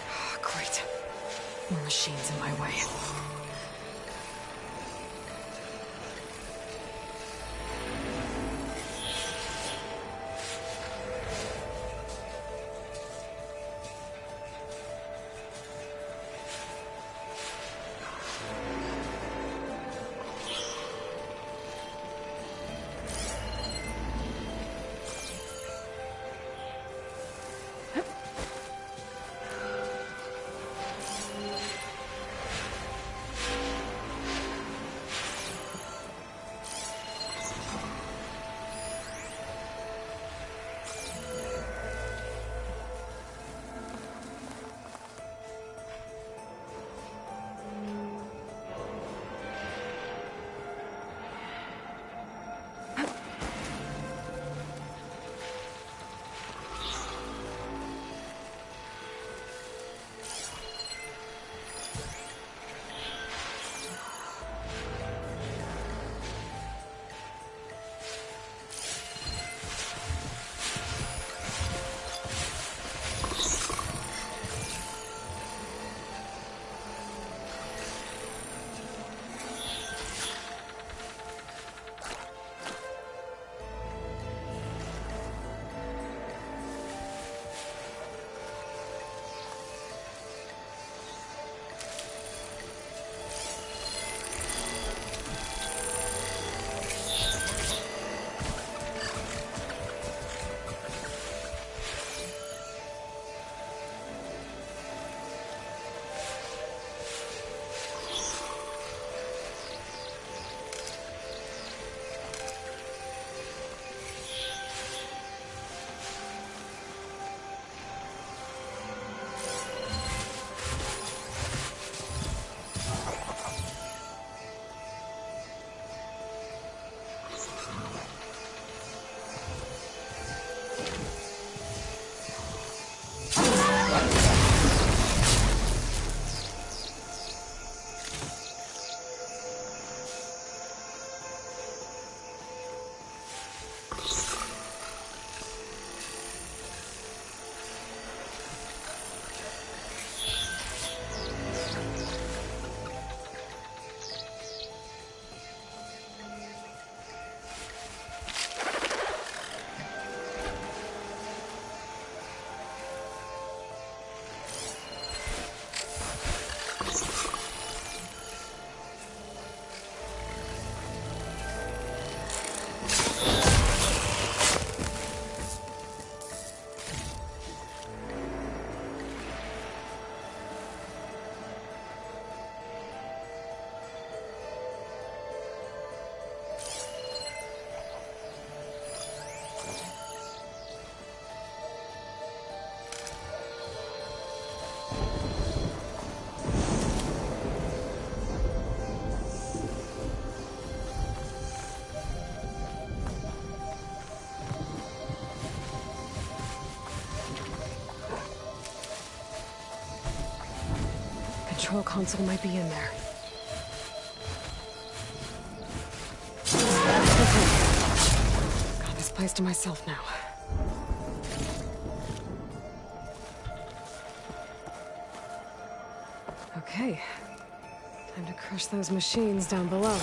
Oh, great. More machines in my way. control console might be in there. Okay. Got this place to myself now. Okay. Time to crush those machines down below.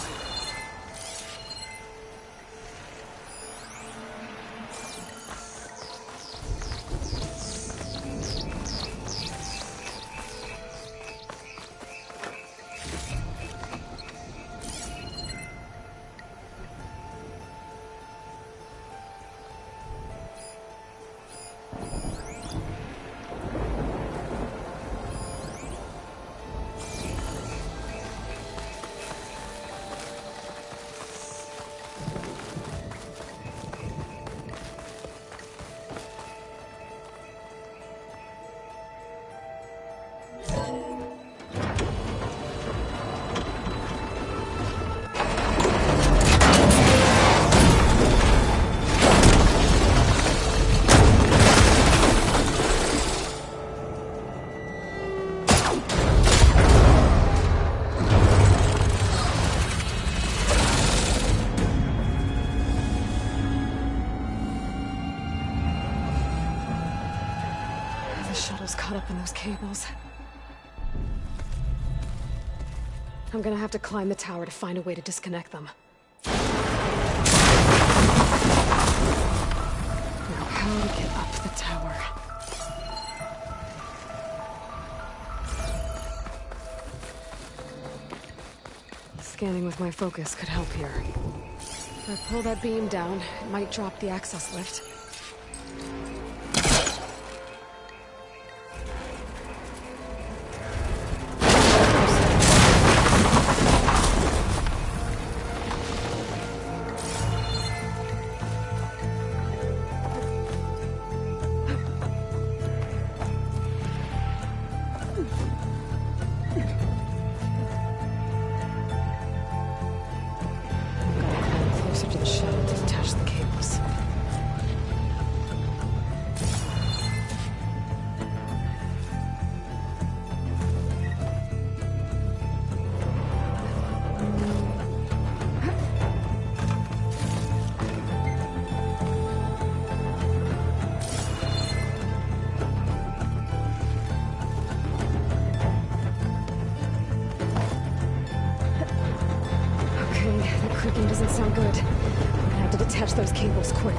Caught up in those cables. I'm gonna have to climb the tower to find a way to disconnect them. Now, how to get up the tower? Scanning with my focus could help here. If I pull that beam down, it might drop the access lift. Creaking doesn't sound good. I'm gonna have to detach those cables quick.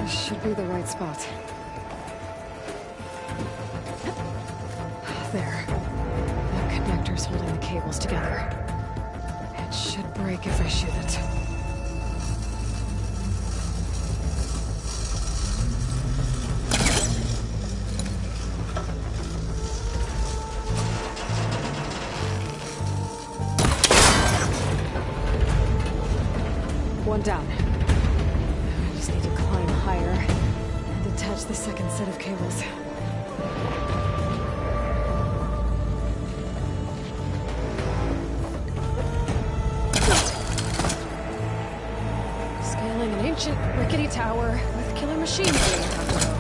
This should be the right spot. There. Connectors holding the cables together. It should break if I shoot it. One down. I just need to climb higher and detach the second set of cables. Ancient, rickety tower with killer machines waiting down below.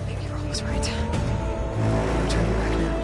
Maybe Roll was right. I'm turning back now.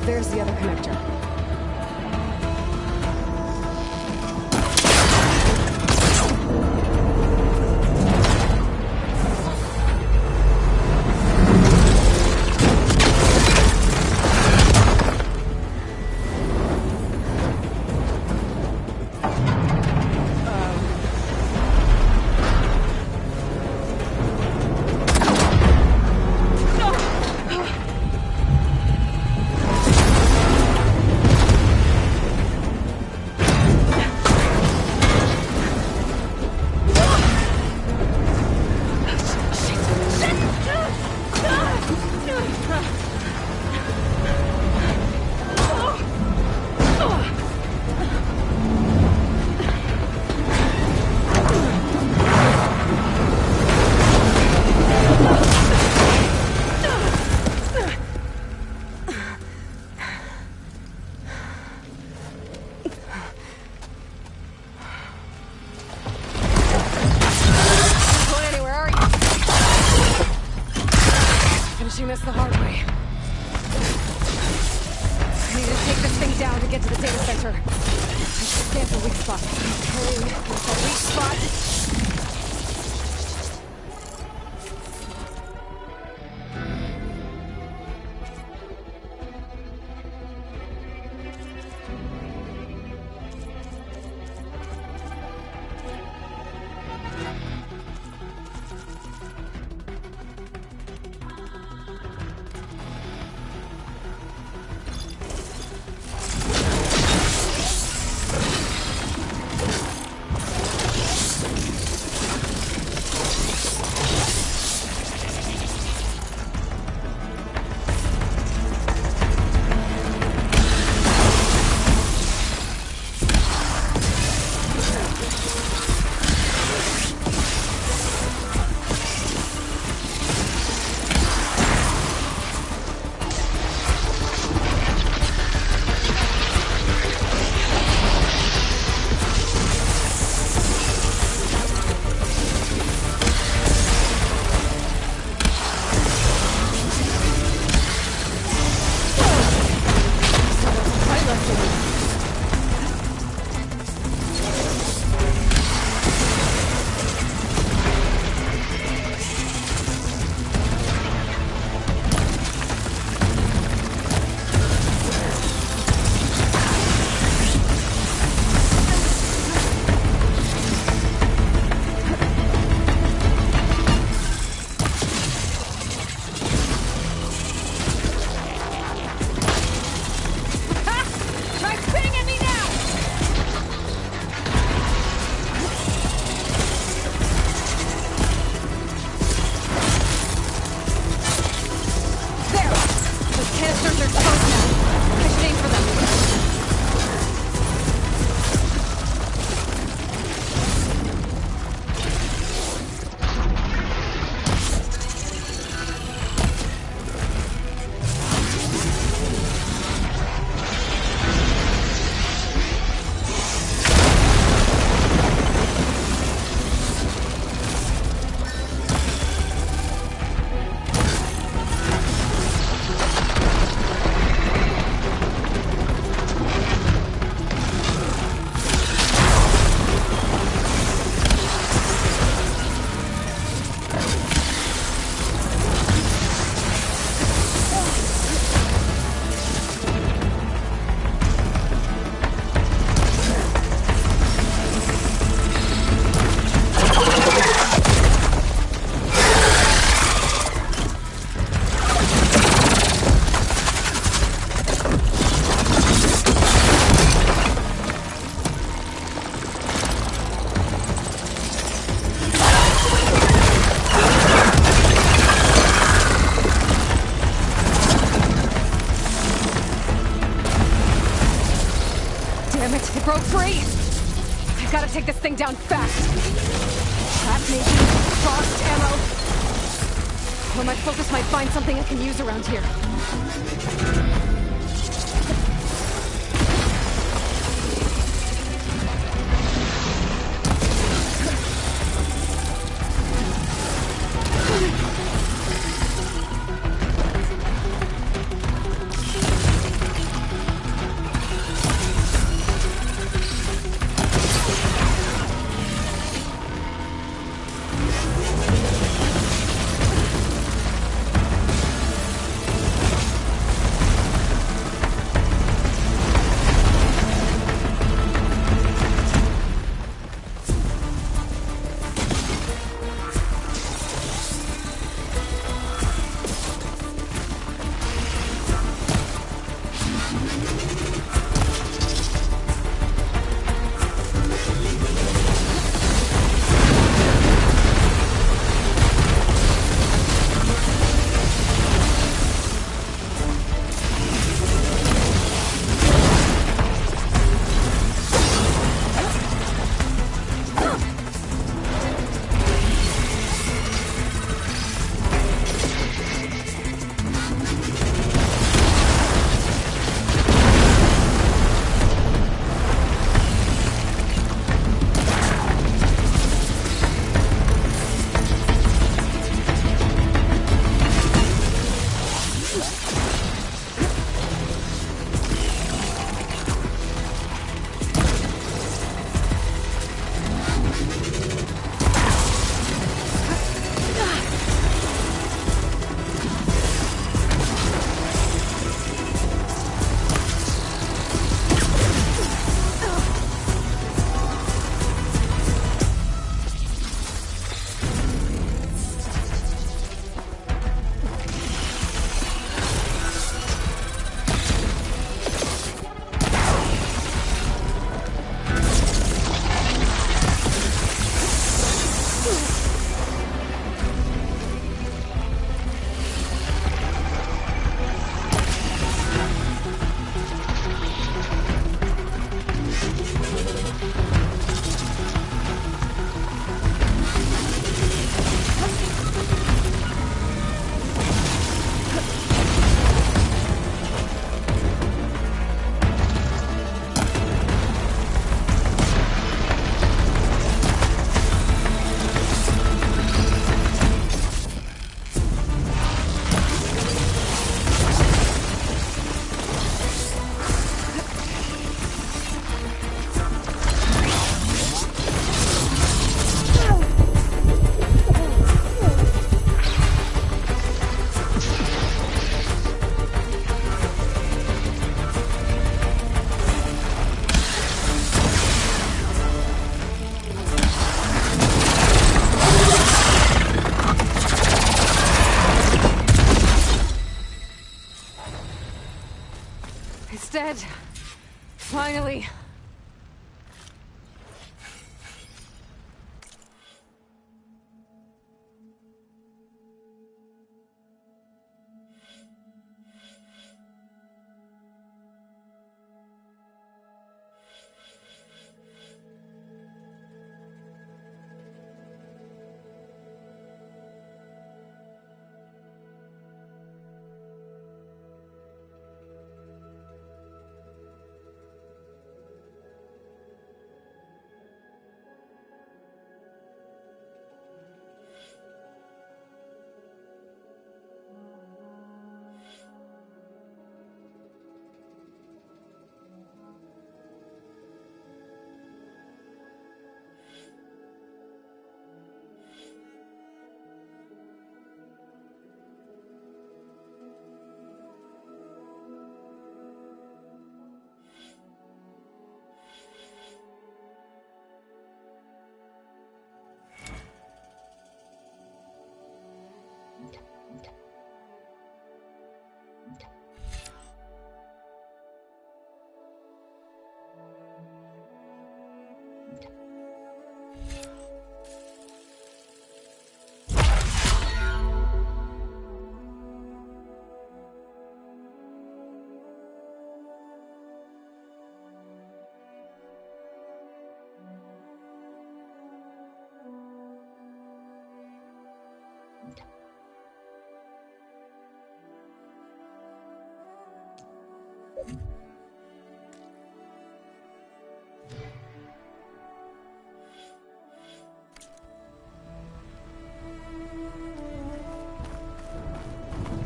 There's the other connector. Finishing this the hard way. I need to take this thing down to get to the data center. Scan for weak spot. Okay, there's a weak spot. Broke free! I've got to take this thing down fast. Trap maybe, frost ammo. Or my focus might find something I can use around here. It's dead. Finally.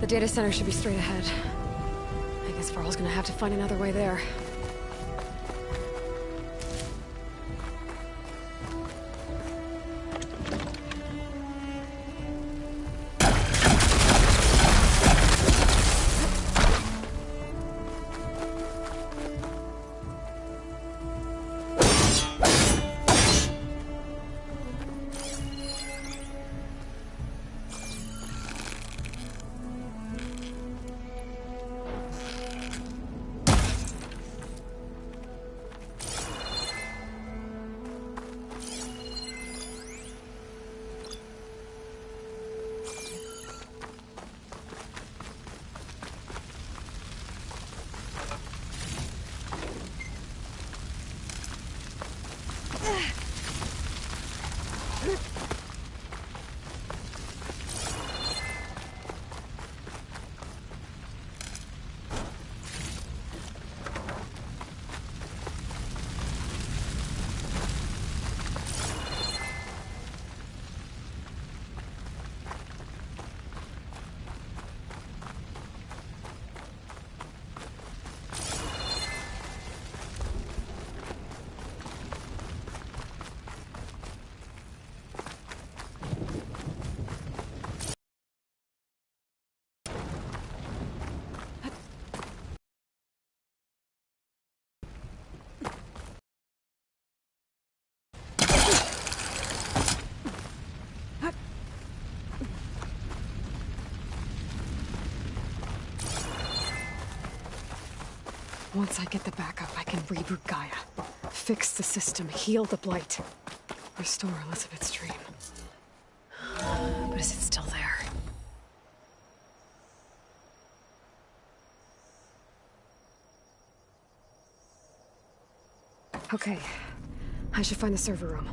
The data center should be straight ahead. I guess Varl's gonna have to find another way there. Once I get the backup, I can reboot Gaia. Fix the system, heal the Blight. Restore Elizabeth's dream. But is it still there? Okay. I should find the server room.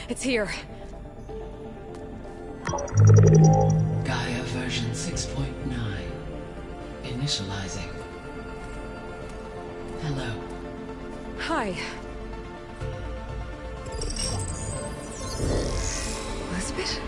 It's here. Gaia version 6.9. Initializing. Hello. Hi. Elizabeth?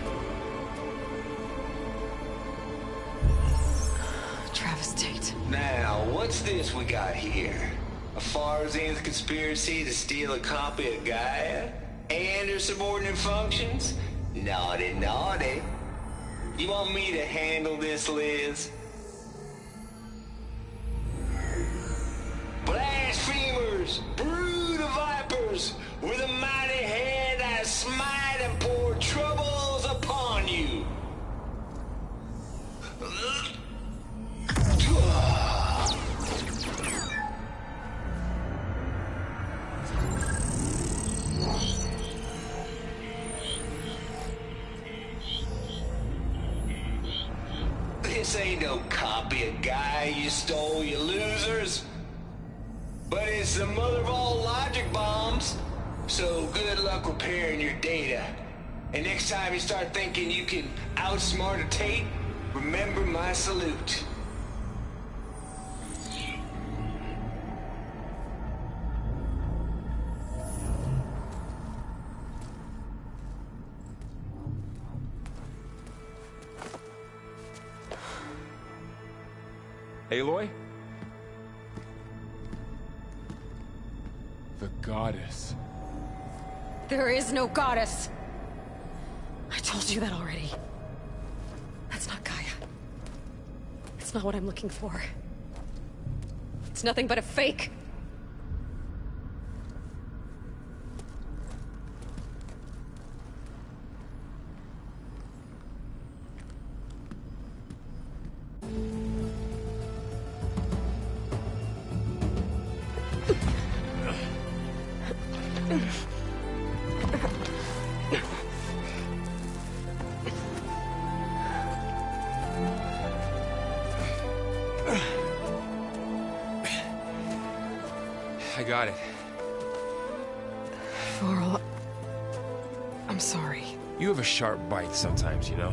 Travis Tate. Now, what's this we got here? A Farzian's conspiracy to steal a copy of Gaia? And her subordinate functions? Naughty, naughty. You want me to handle this, Liz? Blasphemers! Brood of vipers! With a mighty hand I smite and pour troubles upon you! This ain't no copy of Gaia you stole, you losers. But it's the mother of all logic bombs. So good luck repairing your data. And next time you start thinking you can outsmart a Tate, remember my salute. Aloy? The goddess. There is no goddess. I told you that already. That's not Gaia. It's not what I'm looking for. It's nothing but a fake. I got it. Varl, I'm sorry. You have a sharp bite sometimes, you know?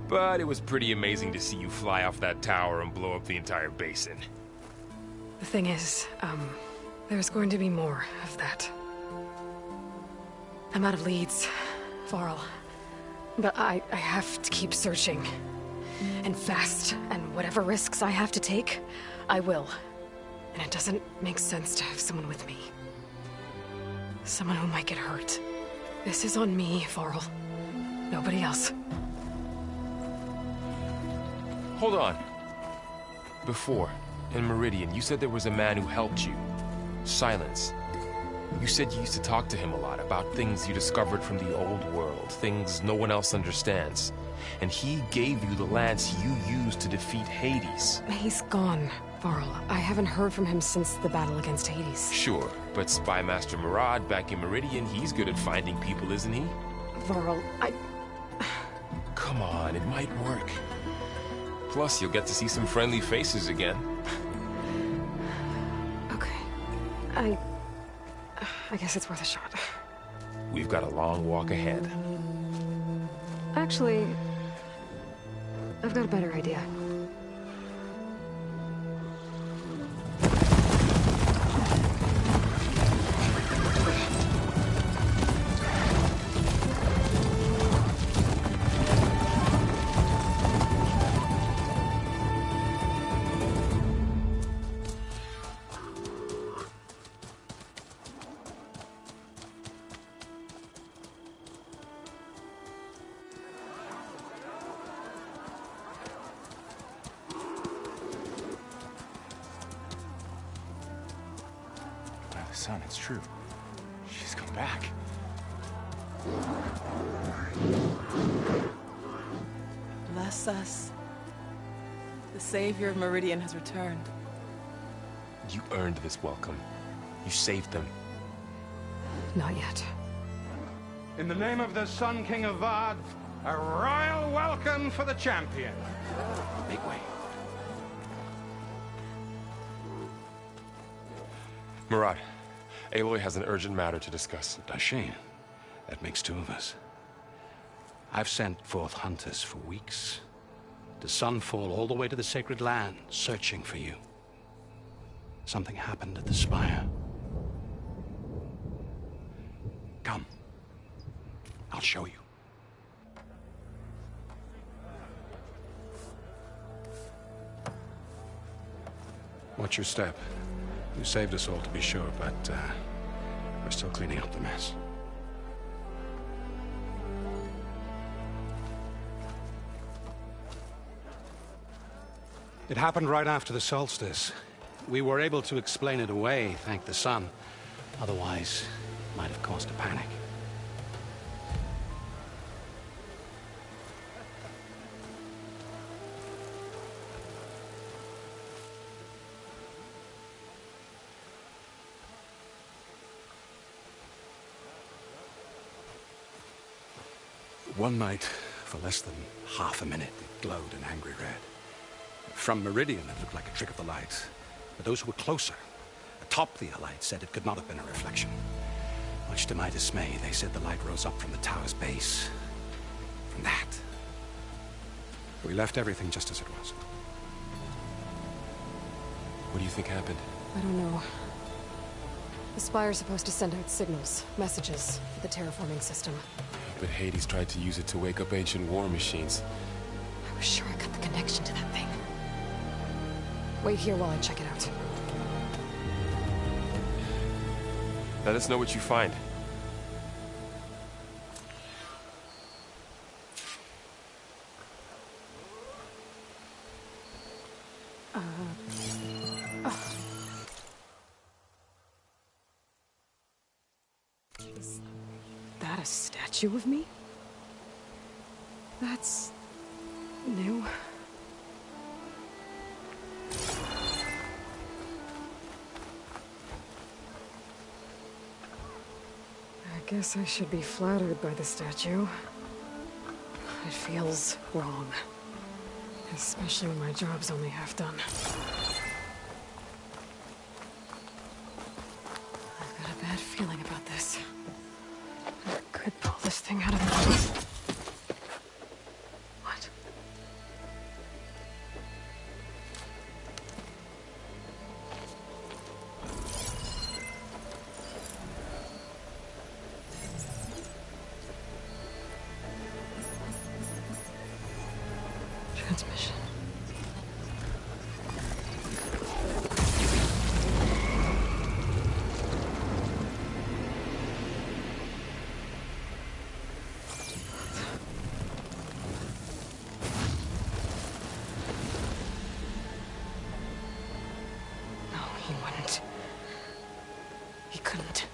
But it was pretty amazing to see you fly off that tower and blow up the entire basin. The thing is, there's going to be more of that. I'm out of leads, Varl. But I have to keep searching. And fast. And whatever risks I have to take, I will. And it doesn't make sense to have someone with me. Someone who might get hurt. This is on me, Varl. Nobody else. Hold on. Before, in Meridian, you said there was a man who helped you. Silence. You said you used to talk to him a lot about things you discovered from the old world, things no one else understands. And he gave you the lance you used to defeat Hades. He's gone, Varl. I haven't heard from him since the battle against Hades. Sure, but Spy Master Murad back in Meridian, he's good at finding people, isn't he? Varl, Come on, it might work. Plus, you'll get to see some friendly faces again. Okay. I guess it's worth a shot. We've got a long walk ahead. Actually, I've got a better idea. Son, it's true. She's come back. Bless us. The savior of Meridian has returned. You earned this welcome. You saved them. Not yet. In the name of the Sun King of Vard, a royal welcome for the champion. Make way. Murad, Aloy has an urgent matter to discuss. Dashane, That makes two of us. I've sent forth hunters for weeks, to Sunfall all the way to the Sacred Land, searching for you. Something happened at the Spire. Come. I'll show you. Watch your step. You saved us all, to be sure, but we're still cleaning up the mess. It happened right after the solstice. We were able to explain it away, thank the sun. Otherwise, it might have caused a panic. One night, for less than half a minute, it glowed an angry red. From Meridian, it looked like a trick of the light. But those who were closer, atop the light, said it could not have been a reflection. Much to my dismay, they said the light rose up from the tower's base. From that. We left everything just as it was. What do you think happened? I don't know. The Spire's supposed to send out signals, messages, for the terraforming system. But Hades tried to use it to wake up ancient war machines. I was sure I got the connection to that thing. Wait here while I check it out. Let us know what you find. Is that a statue of me? That's new. I guess I should be flattered by the statue. It feels wrong. Especially when my job's only half done. I've got a bad feeling about this. I could pull this thing out of my... What? Transmission. No, he wouldn't. He couldn't.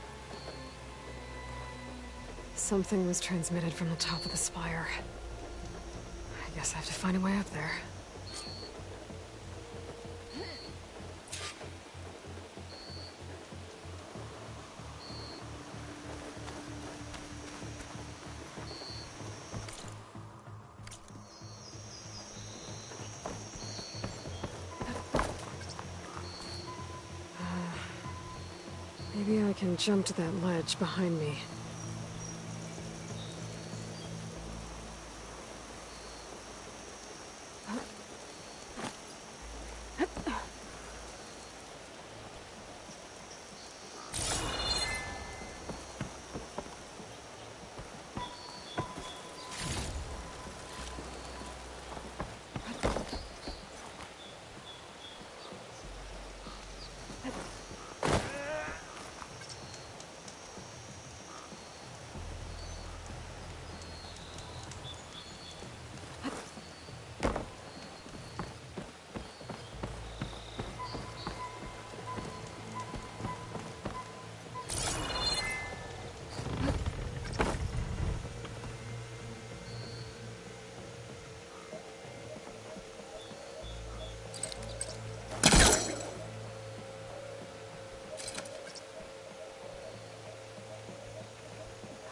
Something was transmitted from the top of the spire. I guess I have to find a way up there. Maybe I can jump to that ledge behind me.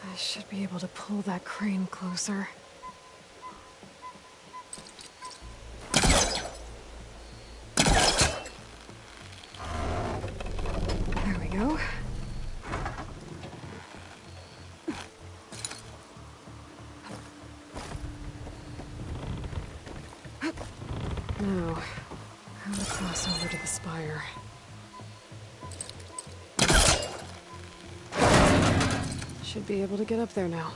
I should be able to pull that crane closer. There we go. Now, how to cross over to the spire. Should be able to get up there now.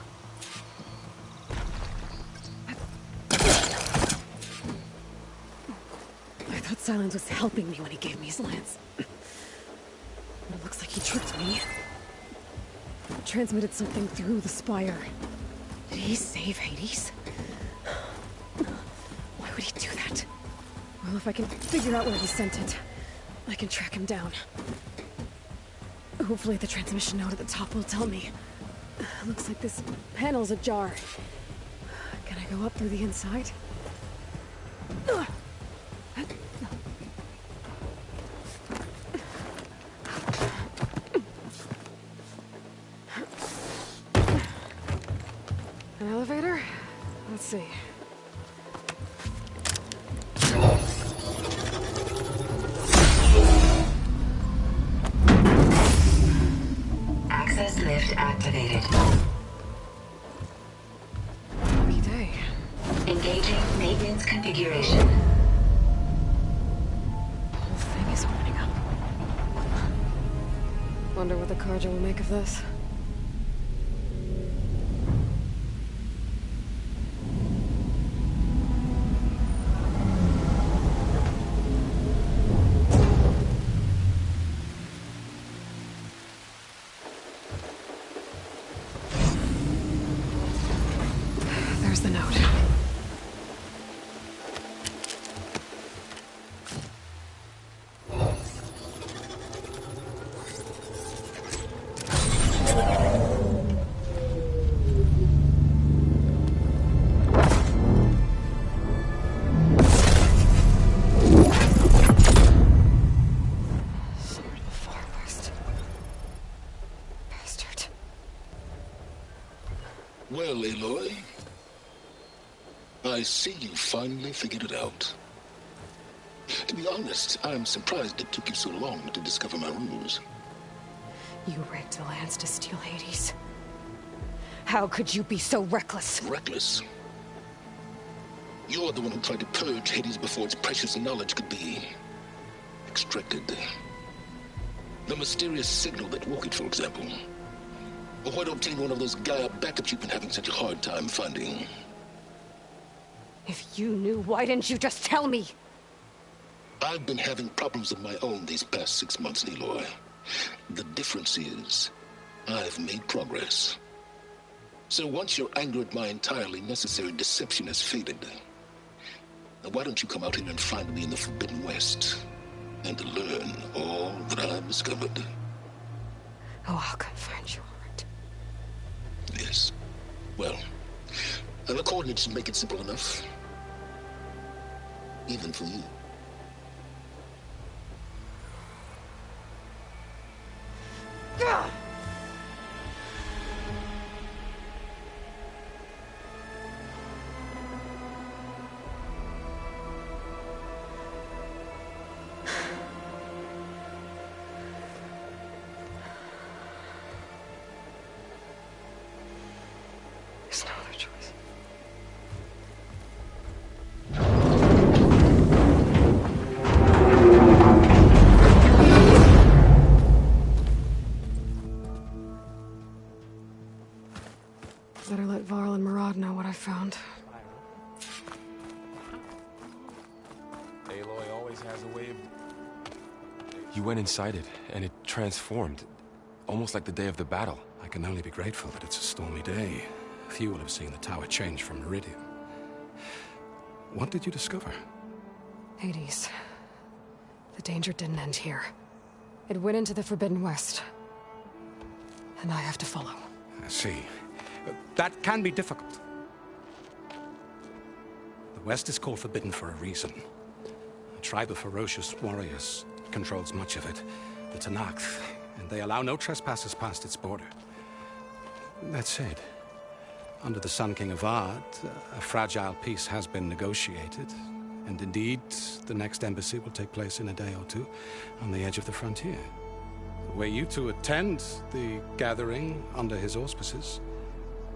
I thought Silence was helping me when he gave me his lance. But it looks like he tricked me. Transmitted something through the spire. Did he save Hades? Why would he do that? Well, if I can figure out where he sent it, I can track him down. Hopefully the transmission node at the top will tell me. Looks like this panel's ajar. Can I go up through the inside? An elevator? Let's see. Access lift activated. Lucky day. Engaging maintenance configuration. The whole thing is opening up. Wonder what the Carja will make of this. There's the note. Sword of the Far West. Bastard. Well, Aloy, I see you finally figured it out. To be honest, I'm surprised it took you so long to discover my ruse. You rigged the lance to steal Hades. How could you be so reckless? Reckless? You're the one who tried to purge Hades before its precious knowledge could be extracted. The mysterious signal that woke it, for example. Or why to obtain one of those Gaia backups you've been having such a hard time finding. If you knew, why didn't you just tell me? I've been having problems of my own these past 6 months, Aloy. The difference is, I've made progress. So once your anger at my entirely necessary deception has faded, why don't you come out here and find me in the Forbidden West and learn all that I've discovered? Oh, I'll come find you, all right. Yes. Well, the coordinates make it simple enough. Even for you. Ugh! There's no other choice. Better let Varl and Murad know what I found. Aloy always has a way of... You went inside it, and it transformed. Almost like the day of the battle. I can only be grateful that it's a stormy day. Few will have seen the tower change from Meridian. What did you discover? Hades. The danger didn't end here. It went into the Forbidden West. And I have to follow. I see. That can be difficult. The West is called Forbidden for a reason. A tribe of ferocious warriors controls much of it, the Tanakh, and they allow no trespassers past its border. That said, under the Sun King of Ard, a fragile peace has been negotiated, and indeed, the next embassy will take place in a day or two on the edge of the frontier. Were you to attend the gathering under his auspices,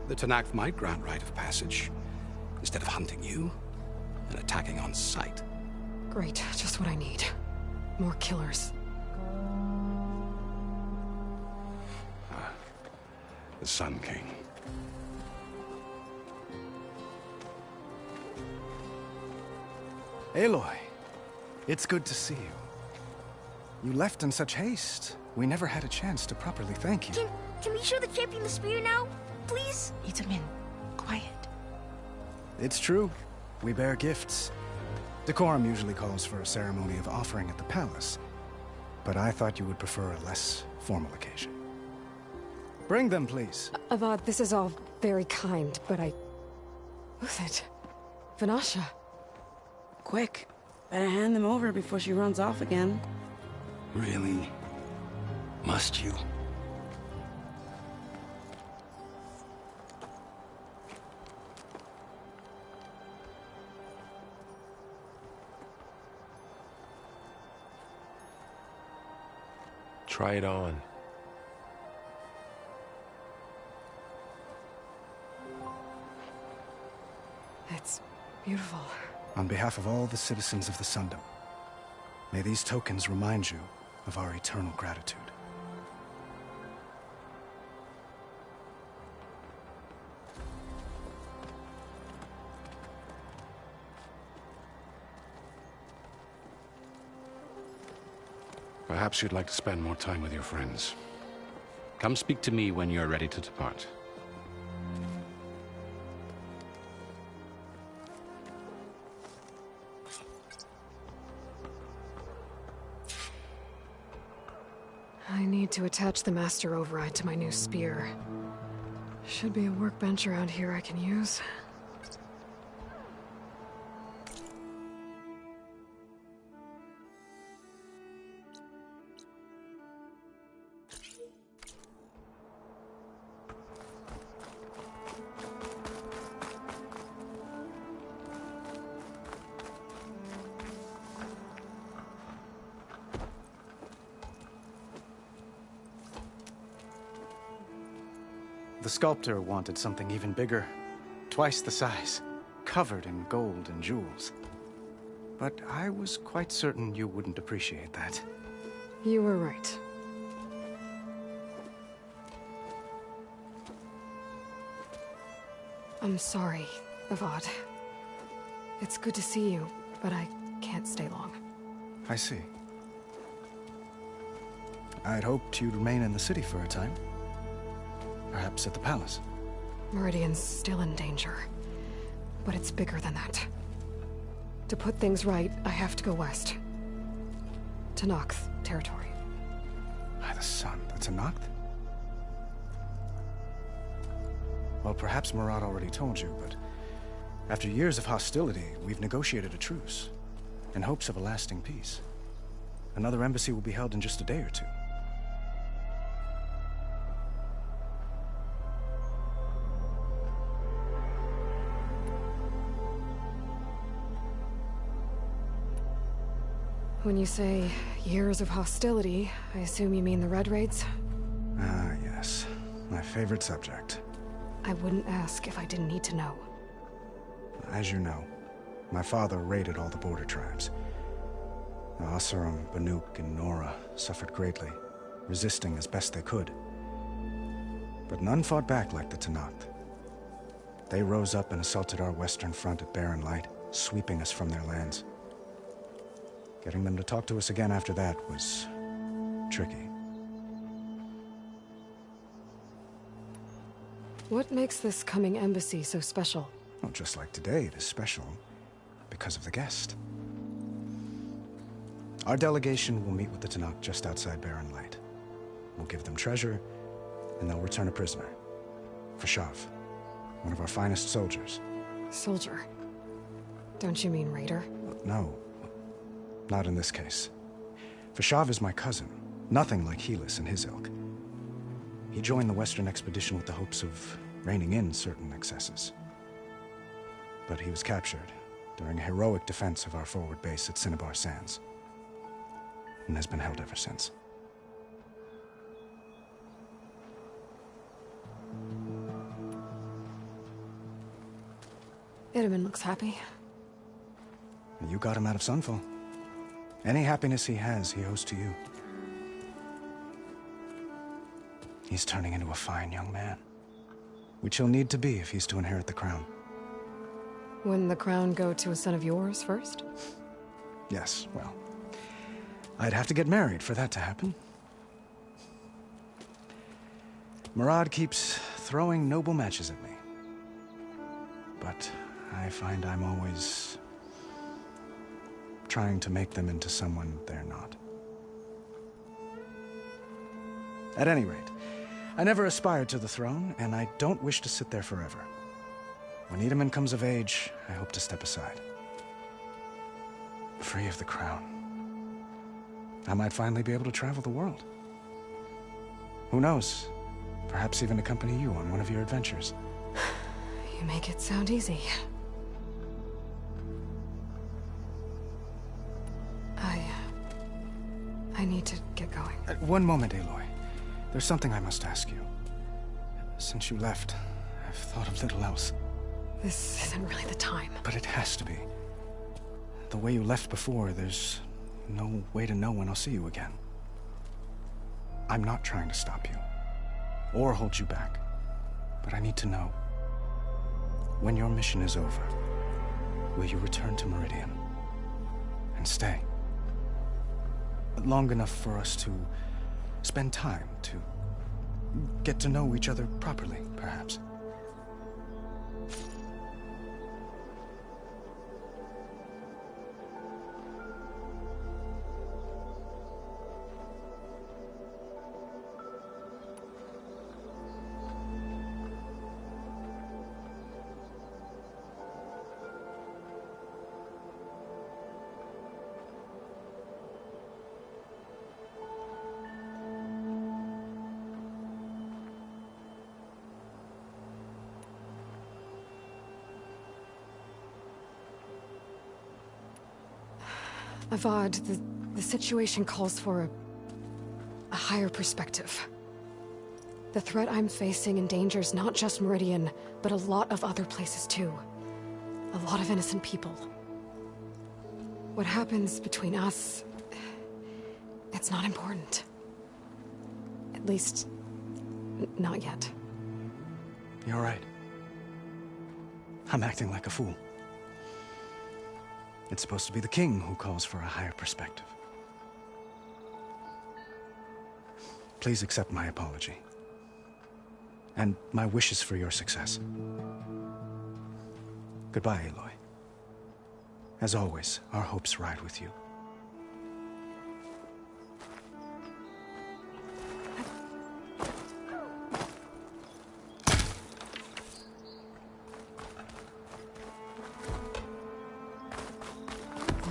the Tanakh might grant right of passage, instead of hunting you and attacking on sight. Great, just what I need. More killers. The Sun King. Aloy, it's good to see you. You left in such haste. We never had a chance to properly thank you. Can we show the champion the spear now? Please? Itamin, quiet. It's true. We bear gifts. Decorum usually calls for a ceremony of offering at the palace, but I thought you would prefer a less formal occasion. Bring them, please. Avad, this is all very kind, but Who's it? Vanasha. Quick. Better hand them over before she runs off again. Really? Must you? Try it on. It's beautiful. On behalf of all the citizens of the Sundom, may these tokens remind you of our eternal gratitude. Perhaps you'd like to spend more time with your friends. Come speak to me when you're ready to depart. I need to attach the master override to my new spear. Should be a workbench around here I can use. The sculptor wanted something even bigger, twice the size, covered in gold and jewels. But I was quite certain you wouldn't appreciate that. You were right. I'm sorry, Avad. It's good to see you, but I can't stay long. I see. I'd hoped you'd remain in the city for a time. Perhaps at the palace. Meridian's still in danger, but it's bigger than that. To put things right, I have to go west. To Nox territory. By the sun, that's a Noct? Well, perhaps Murad already told you, but after years of hostility, we've negotiated a truce, in hopes of a lasting peace. Another embassy will be held in just a day or two. When you say years of hostility, I assume you mean the Red Raids? Ah, yes. My favorite subject. I wouldn't ask if I didn't need to know. As you know, my father raided all the border tribes. The Asurum, Banuk, and Nora suffered greatly, resisting as best they could. But none fought back like the Tenakth. They rose up and assaulted our western front at Barren Light, sweeping us from their lands. Getting them to talk to us again after that was tricky. What makes this coming embassy so special? Well, just like today, it is special because of the guest. Our delegation will meet with the Tenakth just outside Barren Light. We'll give them treasure, and they'll return a prisoner. Fashav, one of our finest soldiers. Soldier? Don't you mean raider? No. Not in this case. Fashav is my cousin, nothing like Helis and his ilk. He joined the Western expedition with the hopes of reining in certain excesses. But he was captured during a heroic defense of our forward base at Cinnabar Sands, and has been held ever since. Itamin looks happy. You got him out of Sunfall. Any happiness he has, he owes to you. He's turning into a fine young man, which he'll need to be if he's to inherit the crown. Wouldn't the crown go to a son of yours first? Yes, well, I'd have to get married for that to happen. Murad keeps throwing noble matches at me. But I find I'm always trying to make them into someone they're not. At any rate, I never aspired to the throne, and I don't wish to sit there forever. When Edaman comes of age, I hope to step aside. Free of the crown. I might finally be able to travel the world. Who knows? Perhaps even accompany you on one of your adventures. You make it sound easy. I need to get going. One moment, Aloy. There's something I must ask you. Since you left, I've thought of little else. This isn't really the time. But it has to be. The way you left before, there's no way to know when I'll see you again. I'm not trying to stop you, or hold you back. But I need to know. When your mission is over, will you return to Meridian? And stay? Long enough for us to spend time, to get to know each other properly, perhaps. Avad, the situation calls for a higher perspective. The threat I'm facing endangers not just Meridian, but a lot of other places too. A lot of innocent people. What happens between us, it's not important. At least, not yet. You're right. I'm acting like a fool. It's supposed to be the king who calls for a higher perspective. Please accept my apology. And my wishes for your success. Goodbye, Aloy. As always, our hopes ride with you.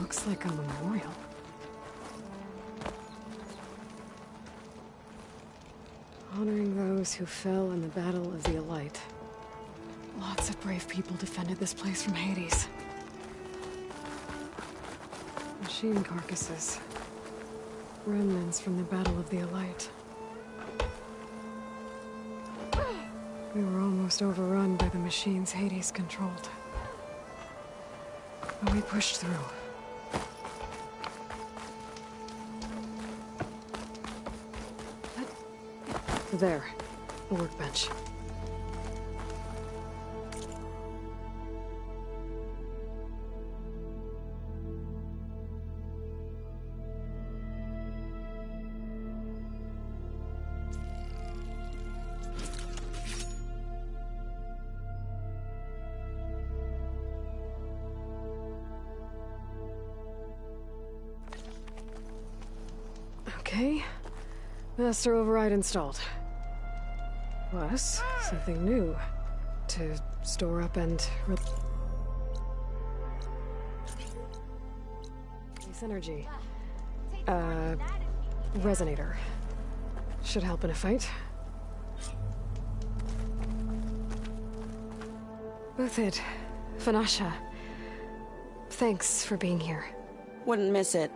Looks like a memorial. Honoring those who fell in the Battle of the Elite. Lots of brave people defended this place from Hades. Machine carcasses. Remnants from the Battle of the Elite. We were almost overrun by the machines Hades controlled. But we pushed through. There, a workbench. Okay, master override installed. Plus, something new to store up and release energy. Resonator. Should help in a fight. Buthid, Vanasha, thanks for being here. Wouldn't miss it,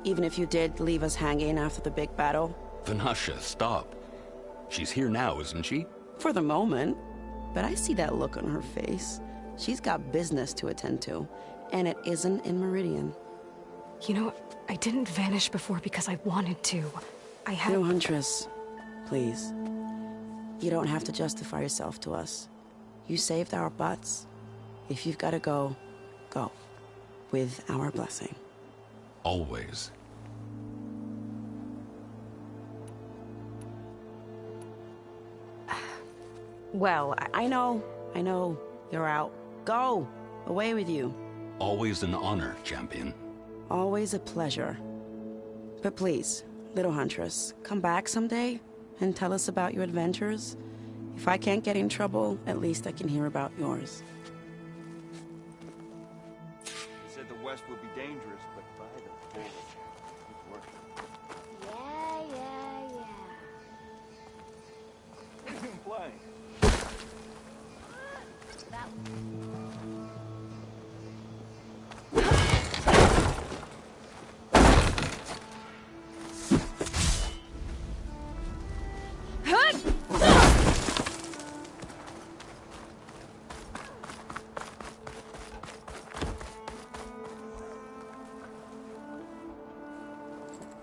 even if you did leave us hanging after the big battle. Vanasha, stop. She's here now, isn't she? For the moment. But I see that look on her face. She's got business to attend to, and it isn't in Meridian. You know, I didn't vanish before because I wanted to. I had... No, Huntress. Please. You don't have to justify yourself to us. You saved our butts. If you've got to go, go. With our blessing. Always. Well, I know. You're out. Go! Away with you. Always an honor, champion. Always a pleasure. But please, little Huntress, come back someday and tell us about your adventures. If I can't get in trouble, at least I can hear about yours. He said the West would be dangerous, but by the bullets, it's working. Yeah. Who's been playing?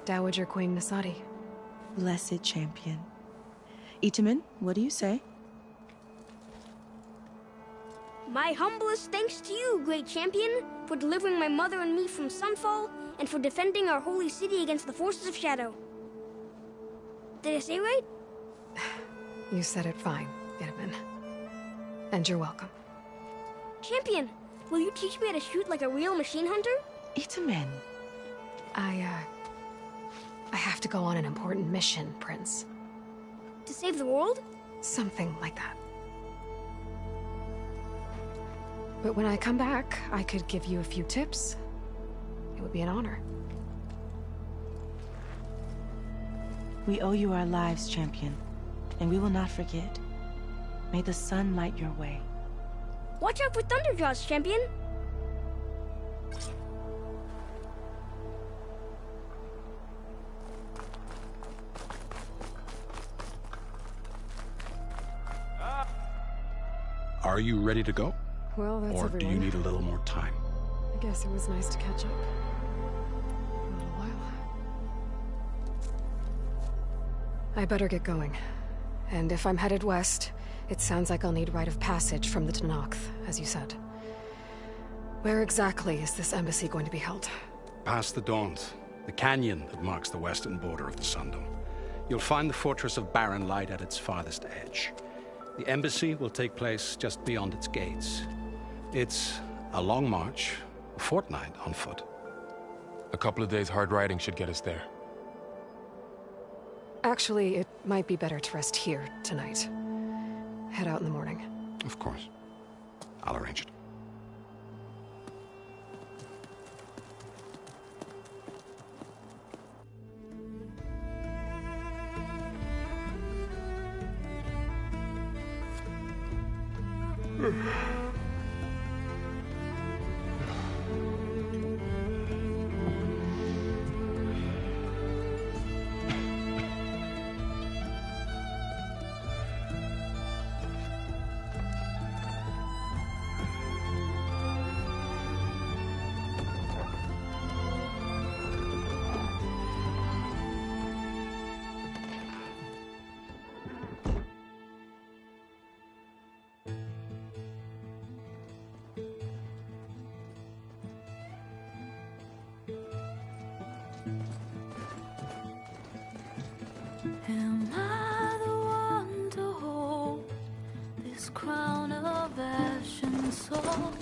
Dowager Queen Nasadi. Blessed champion. Itamen, what do you say? My humblest thanks to you, great champion, for delivering my mother and me from Sunfall, and for defending our holy city against the forces of Shadow. Did I say right? You said it fine, Itamen. And you're welcome. Champion, will you teach me how to shoot like a real machine hunter? Itamen. I have to go on an important mission, Prince. To save the world? Something like that. But when I come back, I could give you a few tips. It would be an honor. We owe you our lives, champion, and we will not forget. May the sun light your way. Watch out for Thunderjaws, champion! Are you ready to go? Well, that's or everyone. do you need a little more time? I guess it was nice to catch up. A little while. I better get going. And if I'm headed west, it sounds like I'll need rite of passage from the Tenakth, as you said. Where exactly is this embassy going to be held? Past the Daunt, the canyon that marks the western border of the Sundom. You'll find the fortress of Barren Light at its farthest edge. The embassy will take place just beyond its gates. It's a long march, a fortnight on foot. A couple of days hard riding should get us there. Actually, it might be better to rest here tonight. Head out in the morning. Of course. I'll arrange it. Am I the one to hold this crown of ash and salt?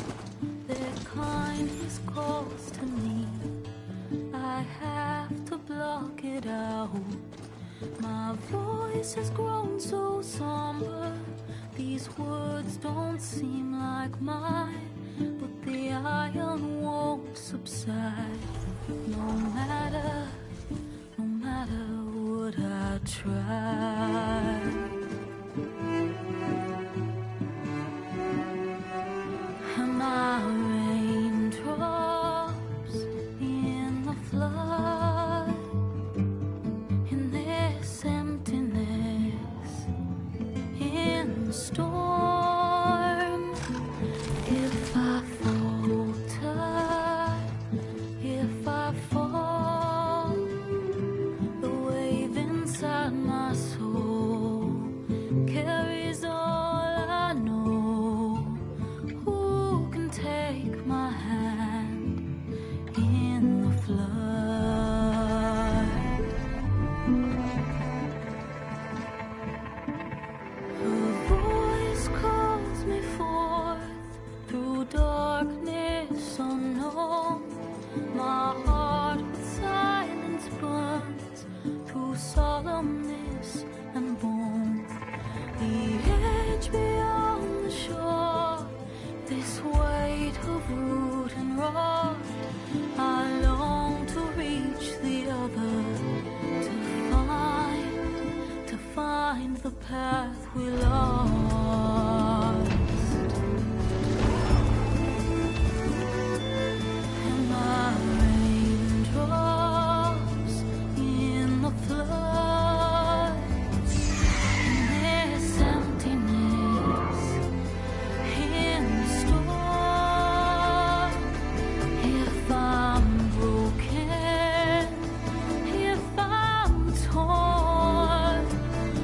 Their kindness calls to me. I have to block it out. My voice has grown so somber. These words don't seem like mine, but the iron won't subside. No matter what I try. Am I raindrops in the flood? In this emptiness, in the storm. If I falter, if I my heart with silence burns through solemnness and bone. The edge beyond the shore, this weight of root and rod, I long to reach the other, to find the path we lost. And my raindrops in the flood, in this emptiness, in the storm. If I'm broken, if I'm torn,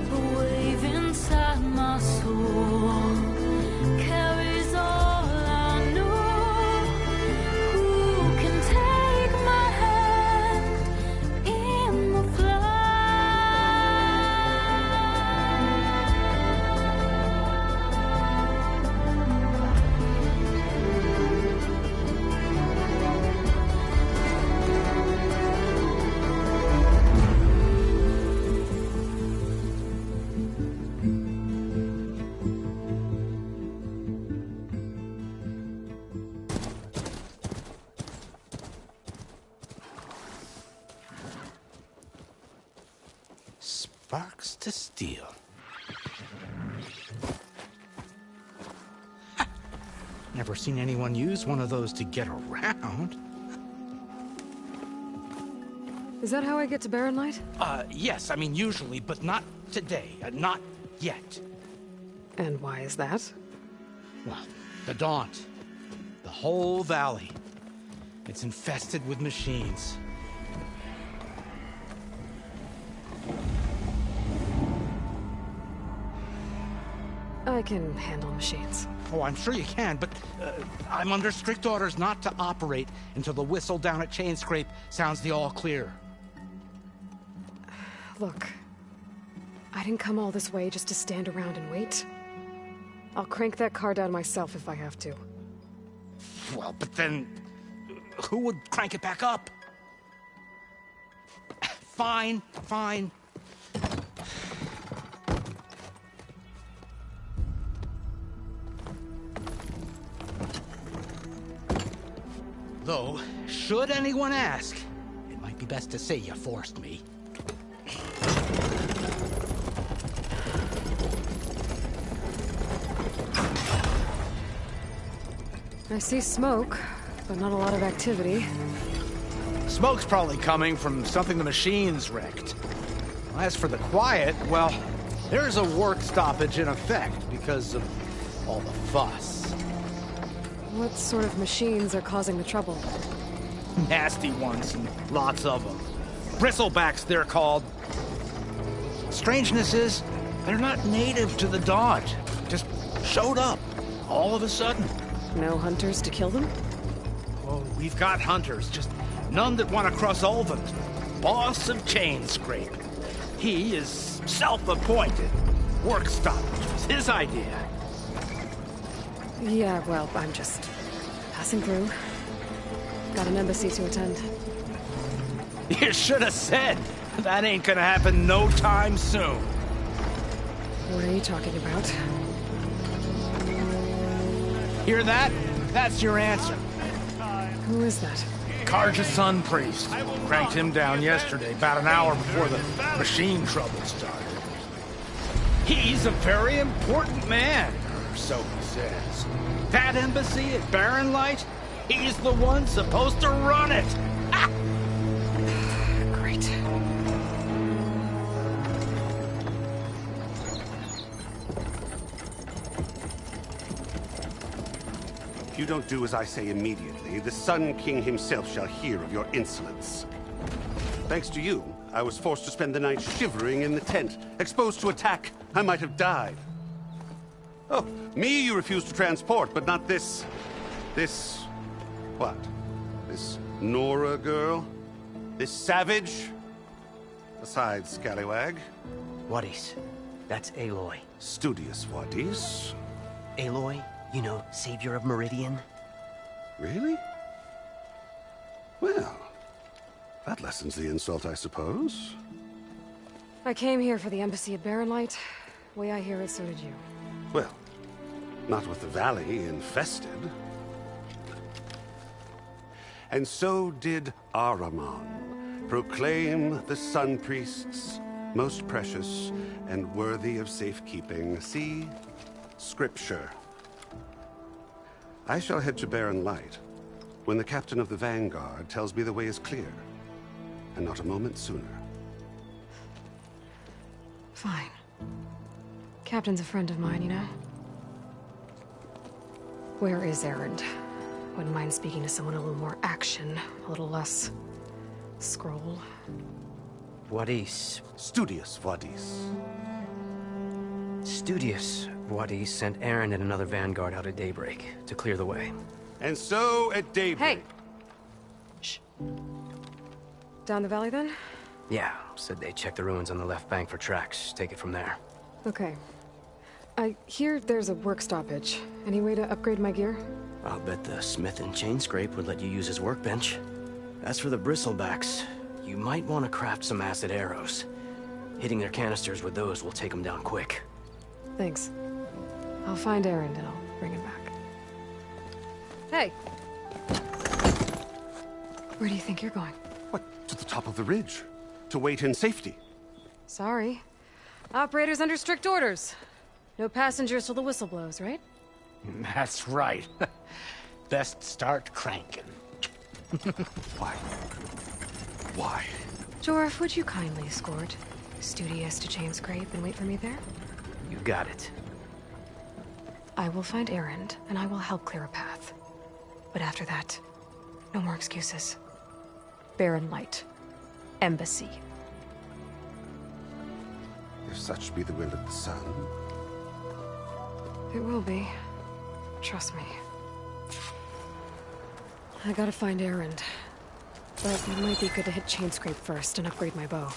the wave inside my soul carries all I know. Who can take my hand in the Sparks to steel. Never seen anyone use one of those to get around. Is that how I get to Barren Light? Yes, I mean usually, but not today. Not yet. And why is that? Well, the Daunt. The whole valley. It's infested with machines. I can handle machines. Oh, I'm sure you can, but I'm under strict orders not to operate until the whistle down at Chainscrape sounds the all clear. Look, I didn't come all this way just to stand around and wait. I'll crank that car down myself if I have to. Well, but then who would crank it back up? Fine, fine. Though, should anyone ask, it might be best to say you forced me. I see smoke, but not a lot of activity. Smoke's probably coming from something the machines wrecked. As for the quiet, well, there's a work stoppage in effect because of all the fuss. What sort of machines are causing the trouble? Nasty ones, and lots of them. Bristlebacks, they're called. Strangeness is, they're not native to the Daunt. Just showed up, all of a sudden. No hunters to kill them? Oh, we've got hunters, just none that want to cross Ulvund. Boss of Chainscrape. He is self-appointed. Work stoppage was his idea. Yeah, well, I'm just passing through. Got an embassy to attend. You should have said. That ain't gonna happen no time soon. What are you talking about? Hear that? That's your answer. Who is that? Karja's son priest. Cranked him down yesterday, about an hour before the machine trouble started. He's a very important man, or so he says. That embassy at Barren Light, he's the one supposed to run it. Ah! Great. If you don't do as I say immediately, the Sun King himself shall hear of your insolence. Thanks to you, I was forced to spend the night shivering in the tent. Exposed to attack, I might have died. Oh, me you refuse to transport, but not this... what? This Nora girl? This savage? Besides, scallywag. Wadis. That's Aloy. Studious Wadis. Aloy, you know, savior of Meridian. Really? Well, That lessens the insult, I suppose. I came here for the embassy at Barrenlight. Way I hear it, so did you. Well, not with the valley infested. And so did Ahriman proclaim the Sun Priests most precious and worthy of safekeeping. See Scripture. I shall head to Barren Light when the captain of the Vanguard tells me the way is clear, and not a moment sooner. Fine. Captain's a friend of mine, you know? Where is Erend? Wouldn't mind speaking to someone a little more action, a little less scroll. Wadis. Studious Wadis. Studious Wadis sent Aaron and another Vanguard out at daybreak to clear the way. And so at daybreak... Hey! Shh. Down the valley, then? Yeah, said they checked the ruins on the left bank for tracks. Take it from there. Okay. I hear there's a work stoppage. Any way to upgrade my gear? I'll bet the smith and chain scrape would let you use his workbench. As for the bristlebacks, you might want to craft some acid arrows. Hitting their canisters with those will take them down quick. Thanks. I'll find Erend and I'll bring him back. Hey! Where do you think you're going? What? To the top of the ridge. To wait in safety. Sorry. Operator's under strict orders. No passengers till the whistle blows, right? That's right. Best start cranking. Why? Why? Jorf, would you kindly escort Studious to Chain Scrape and wait for me there? You got it. I will find Erend, and I will help clear a path. But after that, no more excuses. Barren Light. Embassy. If such be the will of the sun. It will be. Trust me. I gotta find Erend. But it might be good to hit Chain Scrape first and upgrade my bow.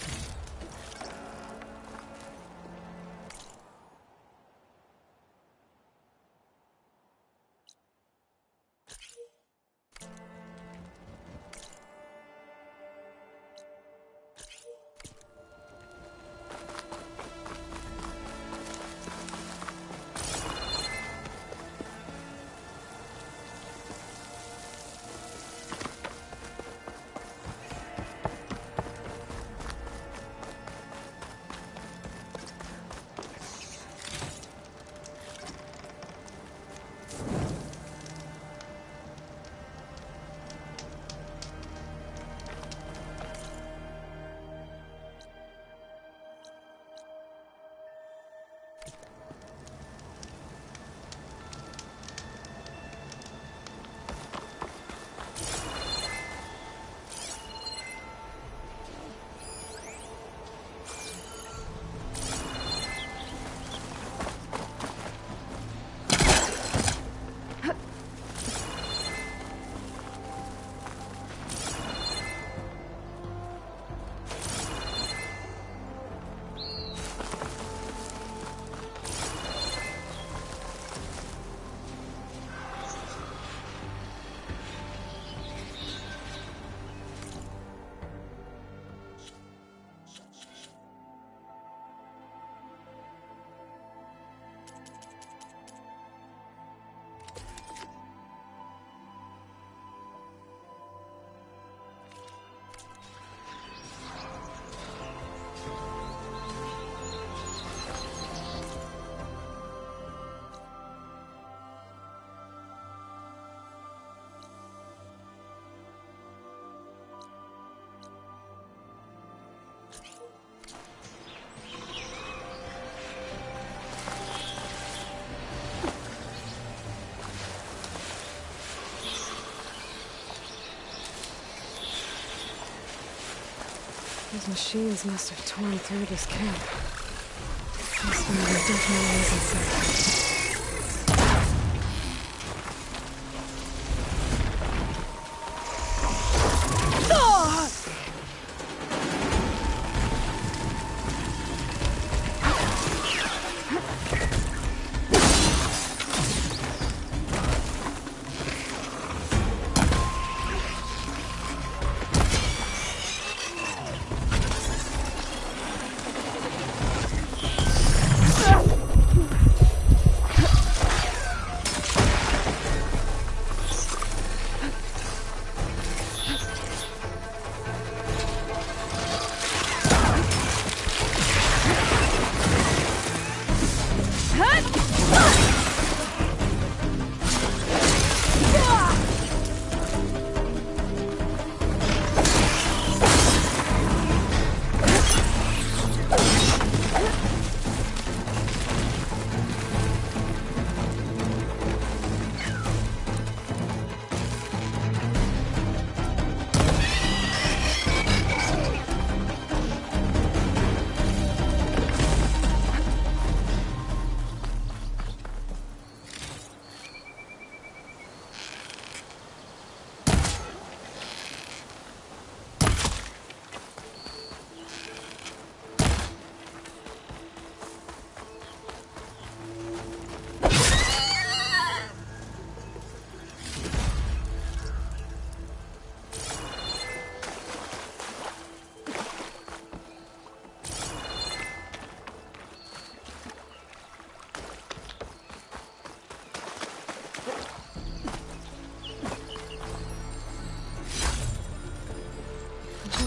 Those machines must have torn through this camp. This one definitely isn't safe.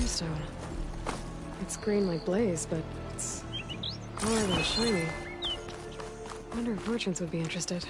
gemstone. It's green like blaze, but it's hard and shiny. Wonder if merchants would be interested.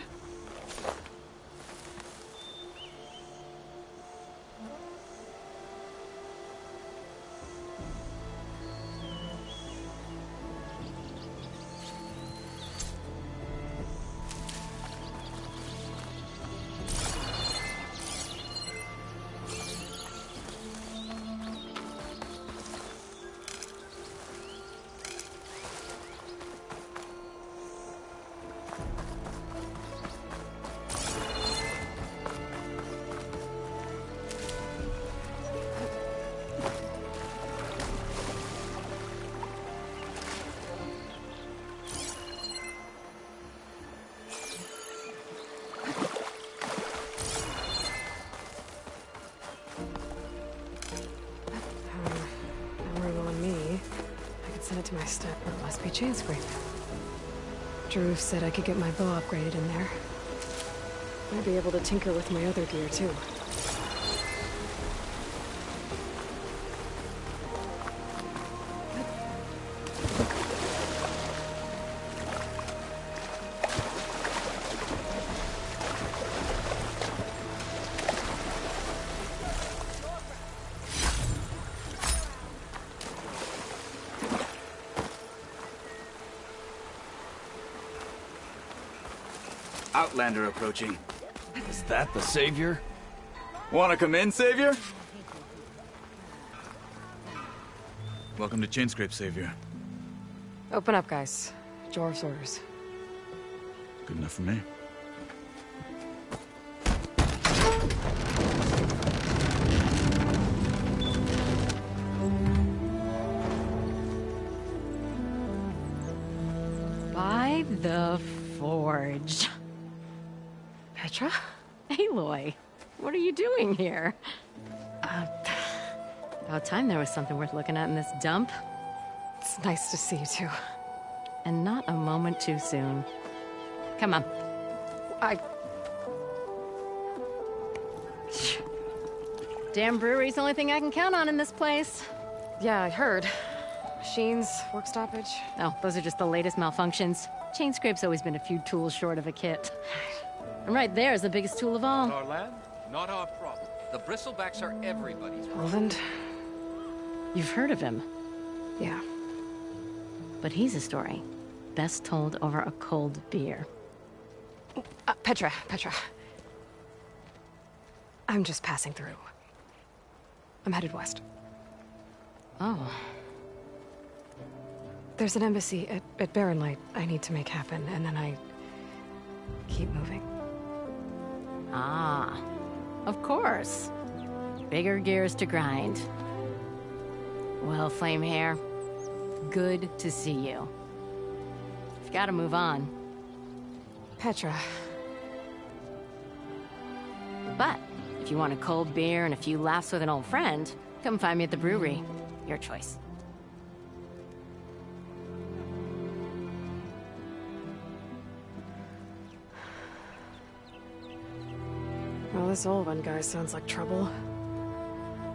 To my step, it must be chain scrape. Drew said I could get my bow upgraded in there. I'd be able to tinker with my other gear too. Outlander approaching. Is that the Savior? Wanna come in, Savior? Welcome to Chainscrape, Savior. Open up, guys. Jorv's orders. Good enough for me. By the Forge. Petra? Aloy, what are you doing here? About time there was something worth looking at in this dump. It's nice to see you too. And not a moment too soon. Come on. Damn brewery's the only thing I can count on in this place. Yeah, I heard. Machines, work stoppage. Oh, those are just the latest malfunctions. Chainscrape's always been a few tools short of a kit. And right there is the biggest tool of all. Our land, not our problem. The bristlebacks are everybody's problem. Roland? You've heard of him? Yeah. But he's a story best told over a cold beer. Petra. I'm just passing through. I'm headed west. Oh. There's an embassy at Barren Light I need to make happen, and then I keep moving. Ah, of course. Bigger gears to grind. Well, Flamehair, good to see you. You've got to move on. Petra. But if you want a cold beer and a few laughs with an old friend, come find me at the brewery. Your choice. Well, this Olvan guy sounds like trouble.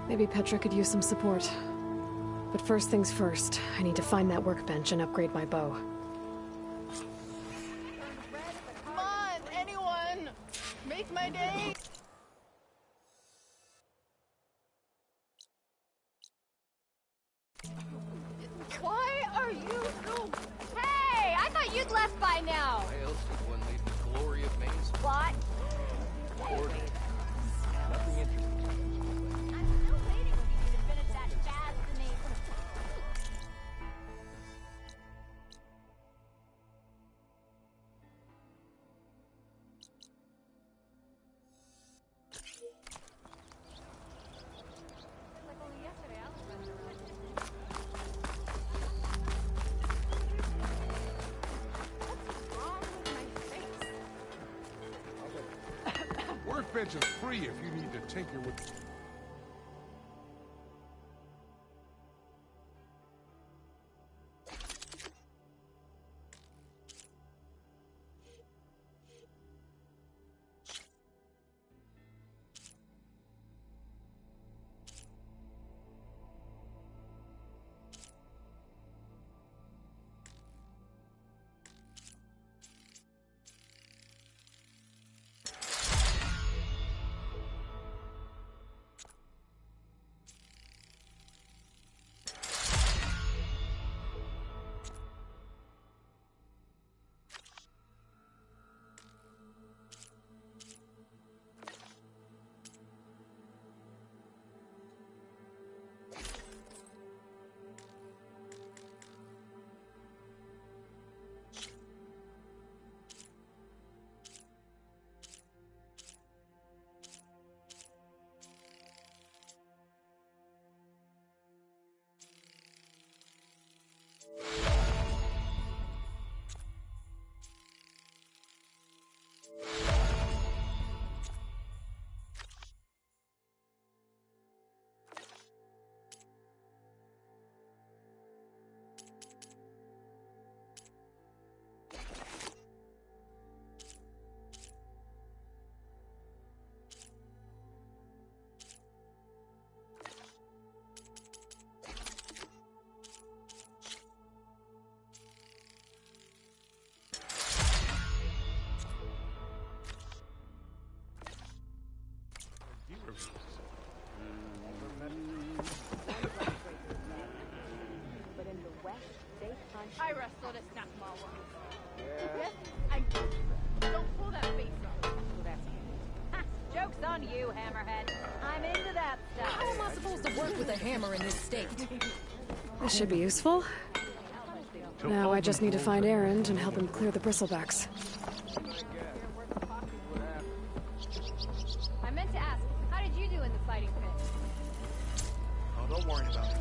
Maybe Petra could use some support. But first things first, I need to find that workbench and upgrade my bow. Come on, anyone! Make my day! Why are you so... Hey! I thought you'd left by now! Why else would one leave the glory of Main Street? What? Order. Nothing interesting. I'm still waiting for you to finish that fascinating... Workbench is free if you need to tinker with... hammerhead. I'm into that stuff. How am I supposed to work with a hammer in this state? This should be useful. Now I just need to find Erend and help him clear the bristlebacks. I meant to ask, how did you do in the fighting pit? Oh, don't worry about it.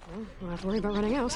Well, I don't have to worry about running out.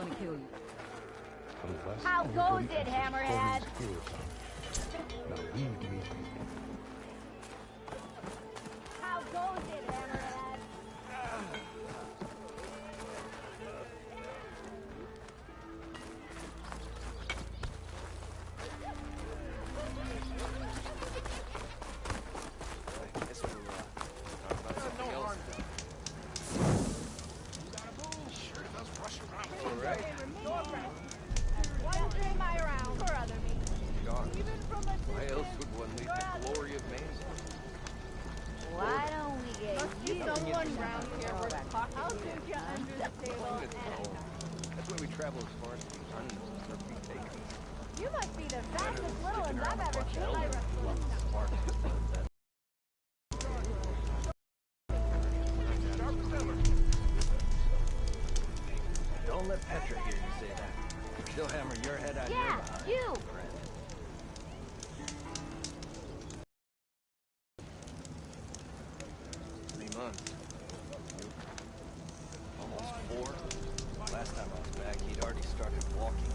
gonna kill you. How goes it, Hammerhead? Now leave me. How goes it, Hammerhead? I guess we'll talk about something else. Sure does rush around. All right. One dream I around for other me. God. Even from a Why else would one leave the glory of Maine? Why don't we get you? someone round here worth talking to. I'll take you under the table. That's why we travel as far as the unknown or be taken. You must be the fastest little ones I've ever seen. Don't let Petra hear you say that. She'll hammer your head out Yeah, your behind. you. 3 months. Almost 4. Last time I was back, he'd already started walking,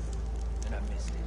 and I missed it.